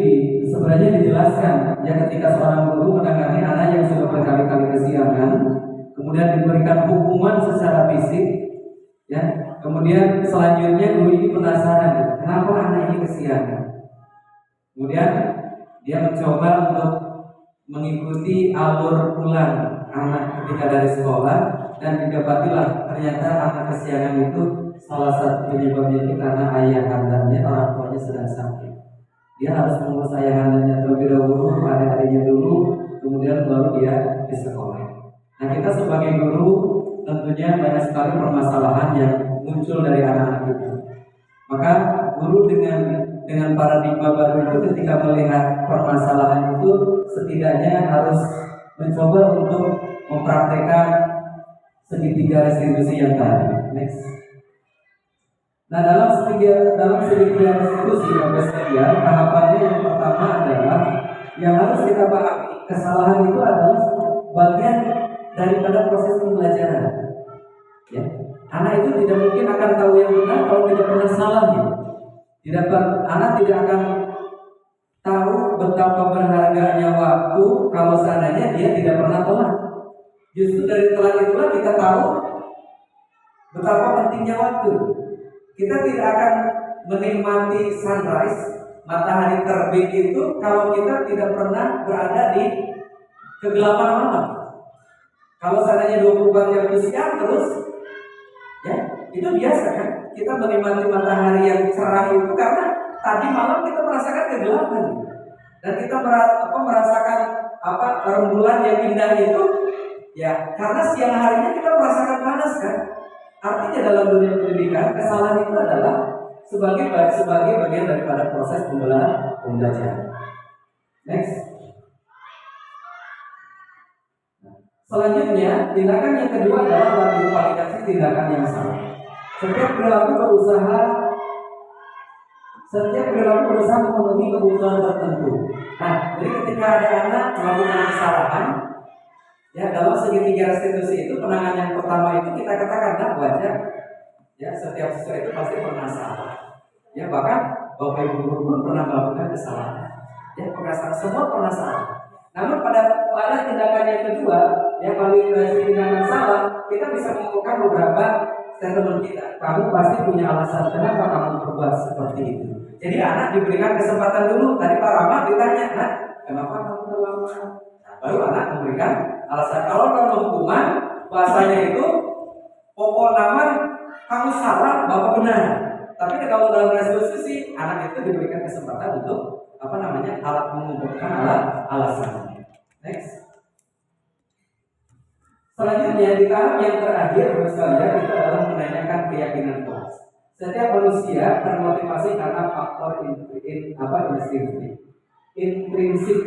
sebenarnya dijelaskan ya, ketika seorang guru menangani anak yang sudah berkali-kali kesiangan, kemudian diberikan hukuman secara fisik ya, kemudian selanjutnya guru ini penasaran kenapa anak ini kesiangan. Kemudian dia mencoba untuk mengikuti alur pulang anak ketika dari sekolah, dan didapatilah ternyata anak kesiangan itu salah satu penyebabnya itu karena ayah kandanya, orang tuanya sedang sakit. Dia harus mengurus ayah kandanya terlebih dahulu, adik-adiknya dulu, kemudian baru dia di sekolah. Nah, kita sebagai guru tentunya banyak sekali permasalahan yang muncul dari anak-anak kita. Maka guru dengan paradigma baru itu ketika melihat permasalahan itu setidaknya harus mencoba untuk mempraktekkan segitiga restitusi yang tadi. Next. Nah, dalam segitiga restitusi Bapak sekalian, tahapannya yang pertama adalah yang harus kita pahami, kesalahan itu adalah bagian daripada proses pembelajaran. Ya. Anak itu tidak mungkin akan tahu yang benar kalau tidak pernah salah. Ya. Anak tidak akan tahu betapa berharganya waktu kalau seandainya dia tidak pernah telat. Justru dari telat itulah kita tahu betapa pentingnya waktu. Kita tidak akan menikmati sunrise, matahari terbit itu kalau kita tidak pernah berada di kegelapan malam. Kalau seandainya 24 jam itu siang terus, ya itu biasa kan? Kita menikmati matahari yang cerah itu karena tadi malam kita merasakan kegelapan, dan kita merasakan rembulan yang indah itu, ya karena siang harinya kita merasakan panas kan? Artinya dalam dunia pendidikan kesalahan itu adalah sebagai bagian daripada proses pembelajaran. Next. Selanjutnya, tindakan yang kedua adalah validasi tindakan yang salah. Setiap perilaku berusaha memenuhi kebutuhan tertentu. Nah, jadi ketika ada anak melakukan kesalahan, Ya, dalam segitiga restitusi itu penanganan yang pertama itu kita katakan wajar. Ya, setiap siswa itu pasti pernah salah. Ya, bahkan Bapak Ibu guru pun pernah melakukan kesalahan. Ya, perasaan semua pernah salah. Namun pada tindakan yang kedua, yang paling tindakan salah, kita bisa menemukan beberapa statement kita. Kamu pasti punya alasan kenapa kamu berbuat seperti itu. Jadi anak diberikan kesempatan dulu. Tadi Pak Rahmat ditanya, nah, kenapa kamu terlambat? Baru anak memberikan alasan. Kalau dalam hukuman bahasanya itu pokok nama kamu salah, bapak benar. Tapi kalau dalam restitusi anak itu diberikan kesempatan untuk alat mengumpulkan alasan. Next. Selanjutnya di tahap yang terakhir sekalian itu adalah menanyakan keyakinan kelas. Setiap manusia termotivasi karena faktor intrinsik.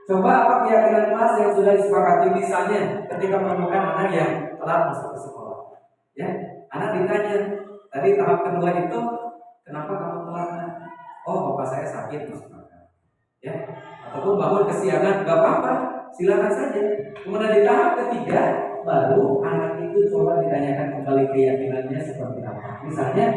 Coba apa keyakinan kelas yang sudah disepakati, misalnya ketika menemukan anak yang telat masuk ke sekolah. Ya, anak ditanya, tadi tahap kedua itu, kenapa kamu telat? Oh, bapak saya sakit masuk akal. Ya, ataupun bangun kesiangan, gak apa-apa, silakan saja. Kemudian di tahap ketiga, baru anak itu coba ditanyakan kembali keyakinannya seperti apa. Misalnya,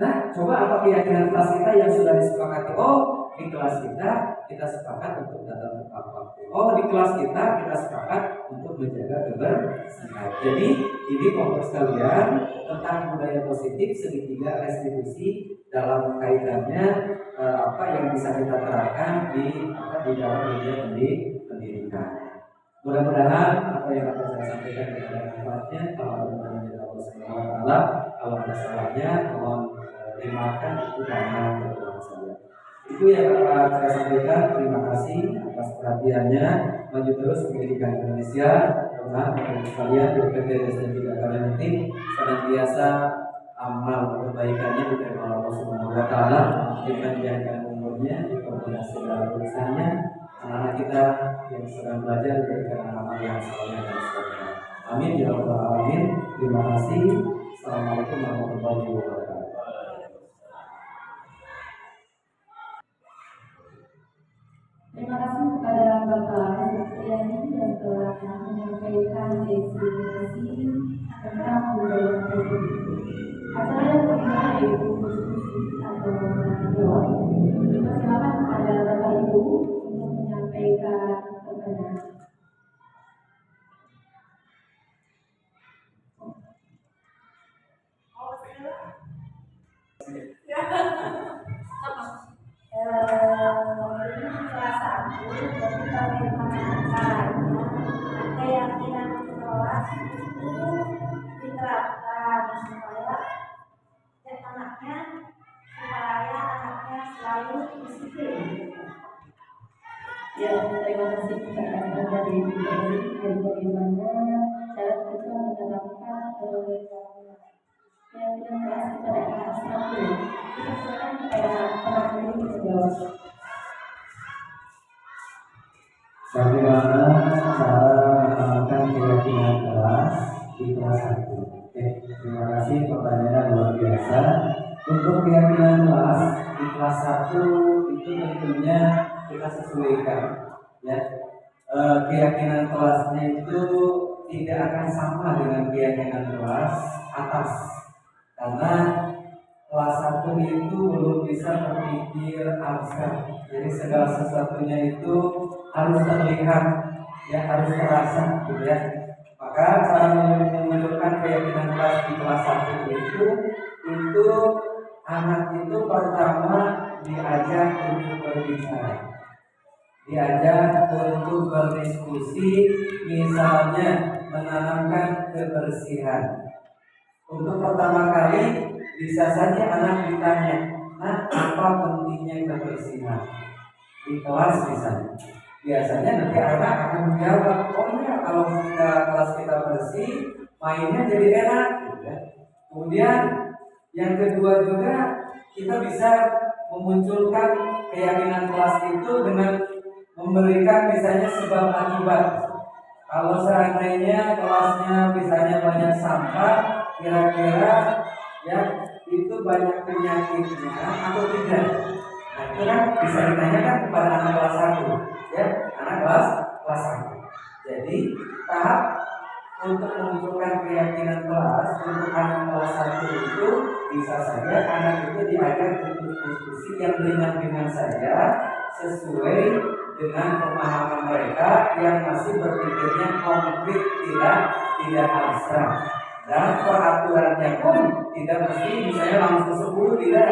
nah, coba apa keyakinan kelas kita yang sudah disepakati? Oh, di kelas kita sepakat untuk datang tepat waktu. Oh, di kelas kita sepakat untuk menjaga kebersihan. Jadi ini kelompok sekalian tentang budaya positif segitiga restitusi dalam kaitannya apa yang bisa kita terapkan di dalam dunia pendidikan. Mudah-mudahan apa yang akan saya sampaikan kepada manfaatnya. Kalau ada manfaatnya Allah Subhanahu wa taala, kalau ada salahnya mohon dimaafkan itu karena kesalahan saya. Itu yang akan saya sampaikan. Terima kasih atas perhatiannya. Maju terus pendidikan Indonesia. Teman-teman sekalian, berpikir dan juga kalian penting senantiasa amal kebaikannya diterima Allah Subhanahu wa taala, dipanjangkan umurnya, dipermudah segala urusannya. Anak-anak kita yang sedang belajar diberikan amal yang saleh dan soleh. Amin ya rabbal alamin. Terima kasih. Assalamualaikum warahmatullahi wabarakatuh. Terima kasih kepada Bapak Supriyadi yang telah menyampaikan definisi tentang budaya positif. Acara yang kedua yaitu diskusi atau jawab. Silakan kepada Bapak Ibu untuk menyampaikan pertanyaan. Kelas 1, jadi bagaimana caranya keyakinan kelas itu diterapkan supaya anaknya selalu disiplin. Ya, terima kasih kepada dari bagaimana cara kita menerapkan keyakinan kelas kepada anak satu. Kita silakan kepada teman ini menjawab. Bagaimana cara menanamkan keyakinan kelas di kelas 1? Oke, terima kasih, pertanyaannya luar biasa. Untuk keyakinan kelas di kelas 1 itu tentunya kita sesuaikan, ya. Keyakinan kelasnya itu tidak akan sama dengan keyakinan kelas atas, karena kelas 1 itu belum bisa berpikir abstrak. Jadi segala sesuatunya itu harus terlihat, ya, harus terasa, gitu ya. Maka cara menunjukkan keyakinan kelas di kelas 1 itu anak itu pertama diajak untuk berbicara, diajak untuk berdiskusi, misalnya menanamkan kebersihan. Untuk pertama kali bisa saja anak ditanya, nah, apa pentingnya kebersihan di kelas misalnya. Biasanya nanti anak akan menjawab, oh iya, kalau kelas kita bersih, mainnya jadi enak, gitu. Kemudian yang kedua juga kita bisa memunculkan keyakinan kelas itu dengan memberikan misalnya sebab akibat. Kalau seandainya kelasnya misalnya banyak sampah, kira-kira ya itu banyak penyakitnya atau tidak. Nah, itu kan bisa ditanyakan kepada anak kelas 1, ya, anak kelas 1. Jadi tahap untuk menunjukkan keyakinan kelas untuk anak kelas 1 itu bisa saja anak itu diajak untuk diskusi yang ringan-ringan saja sesuai dengan pemahaman mereka yang masih berpikirnya konkret, tidak abstrak. Dan peraturannya pun tidak mesti misalnya langsung 10, tidak.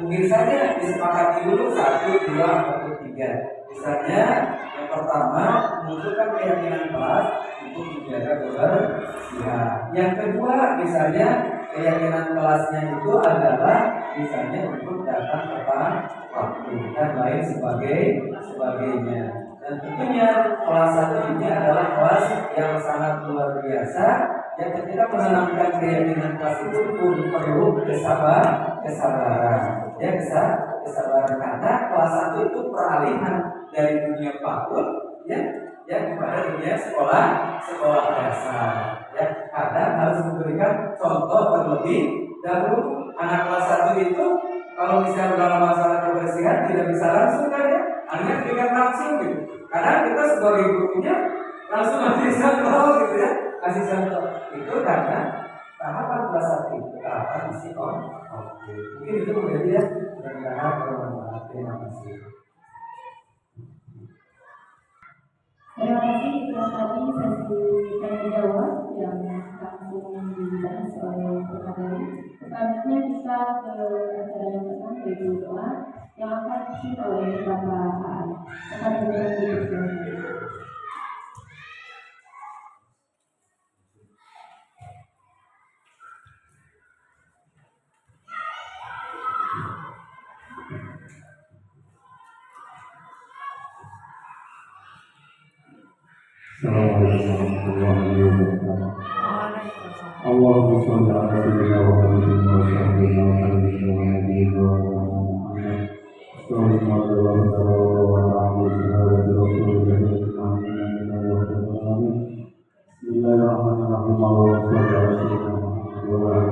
Mungkin saja disepakati dulu 1, 2, atau 3. Misalnya yang pertama menunjukkan keyakinan kelas untuk menjaga kebersihan. Yang kedua misalnya keyakinan kelasnya itu adalah misalnya untuk datang tepat waktu dan lain sebagainya. Dan tentunya kelas 1 ini adalah kelas yang sangat luar biasa. Yang ketika menanamkan keyakinan kelas itu pun perlu kesabaran. Ya, kesabaran karena kelas 1 itu peralihan dari dunia PAUD ya kepada dunia sekolah dasar. Ya, kadang harus memberikan contoh terlebih dahulu. Anak kelas 1 itu kalau misalnya dalam masalah kebersihan tidak bisa langsung kan ya, hanya berikan langsung gitu. Karena kita sebagai gurunya langsung kasih contoh gitu ya, kasih contoh itu karena tahapan kelas 1 itu tahapan isi oke. Mungkin itu menjadi ya mudah-mudahan bermanfaat. Terima kasih. Terima kasih. Itu tadi sesi tanya jawab yang langsung dibahas oleh pemateri. Selanjutnya kita ke acara yang pertama yaitu doa yang akan dipimpin oleh Bapak Aan. Akan dipimpin Assalamualaikum warahmatullahi wabarakatuh. Allahumma sholli ala sayyidina Muhammadin wa sahbihi wa sallim wa nabiyyina wa Muhammad. Assalamualaikum warahmatullahi wabarakatuh. Bismillahirrahmanirrahim. Allahumma sholli ala sayyidina Muhammad wa ala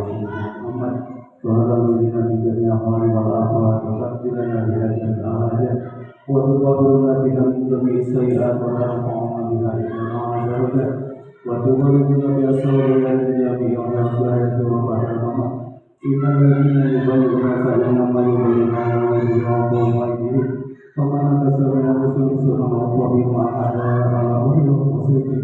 Muhammad. Wa ala nabiyyina min jami'i ahwali wal ahwal wa taqdirana bi hadhihi al-ayat wa tuqabiluna biha min jami'i sayyi'at wa narfa'una biha ila al-'azab wa tuqabiluna bi asrarina min jami'i al-ayat wa ba'dama innal ladhina yubayyi'unaka innama yubayyi'una Allaha faman tasawwara subhanahu wa ta'ala Allahu yusalli bi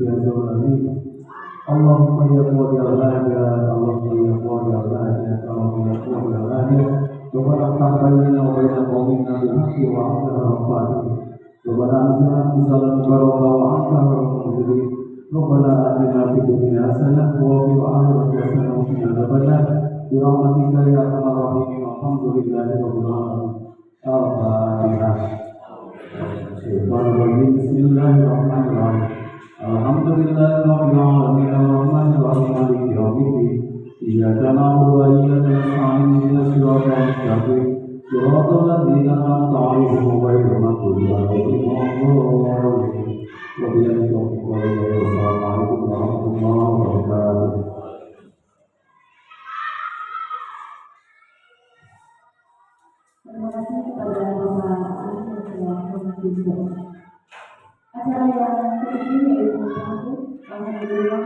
Allahumma ya qawli al-hajat Allahumma ya qawli al-hajat Allahumma ya qawli al-hajat Rabbana taqabbal wa baina qawmina bil haqqi wa anta al-fatih Rabbana anzilna bisalam baraka wa anta al-munzilin Rabbana atina fid dunya hasanah wa fil akhirati hasanah wa qina adzabannar bi rahmatika ya arhamar rahimin alhamdulillahi rabbil alamin al-fatihah Bismillahirrahmanirrahim Alhamdulillahirabbil alamin arrahmanir rahim maliki yaumiddin iyyaka na'budu wa iyyaka nasta'in ihdinas siratal mustaqim siratal ladzina an'amta 'alaihim ghairil maghdubi 'alaihim waladdallin. Wassalamualaikum warahmatullahi wabarakatuh. Terima kasih kepada Bapak Aan yang telah memimpin acara yang ketiga yaitu satu alhamdulillah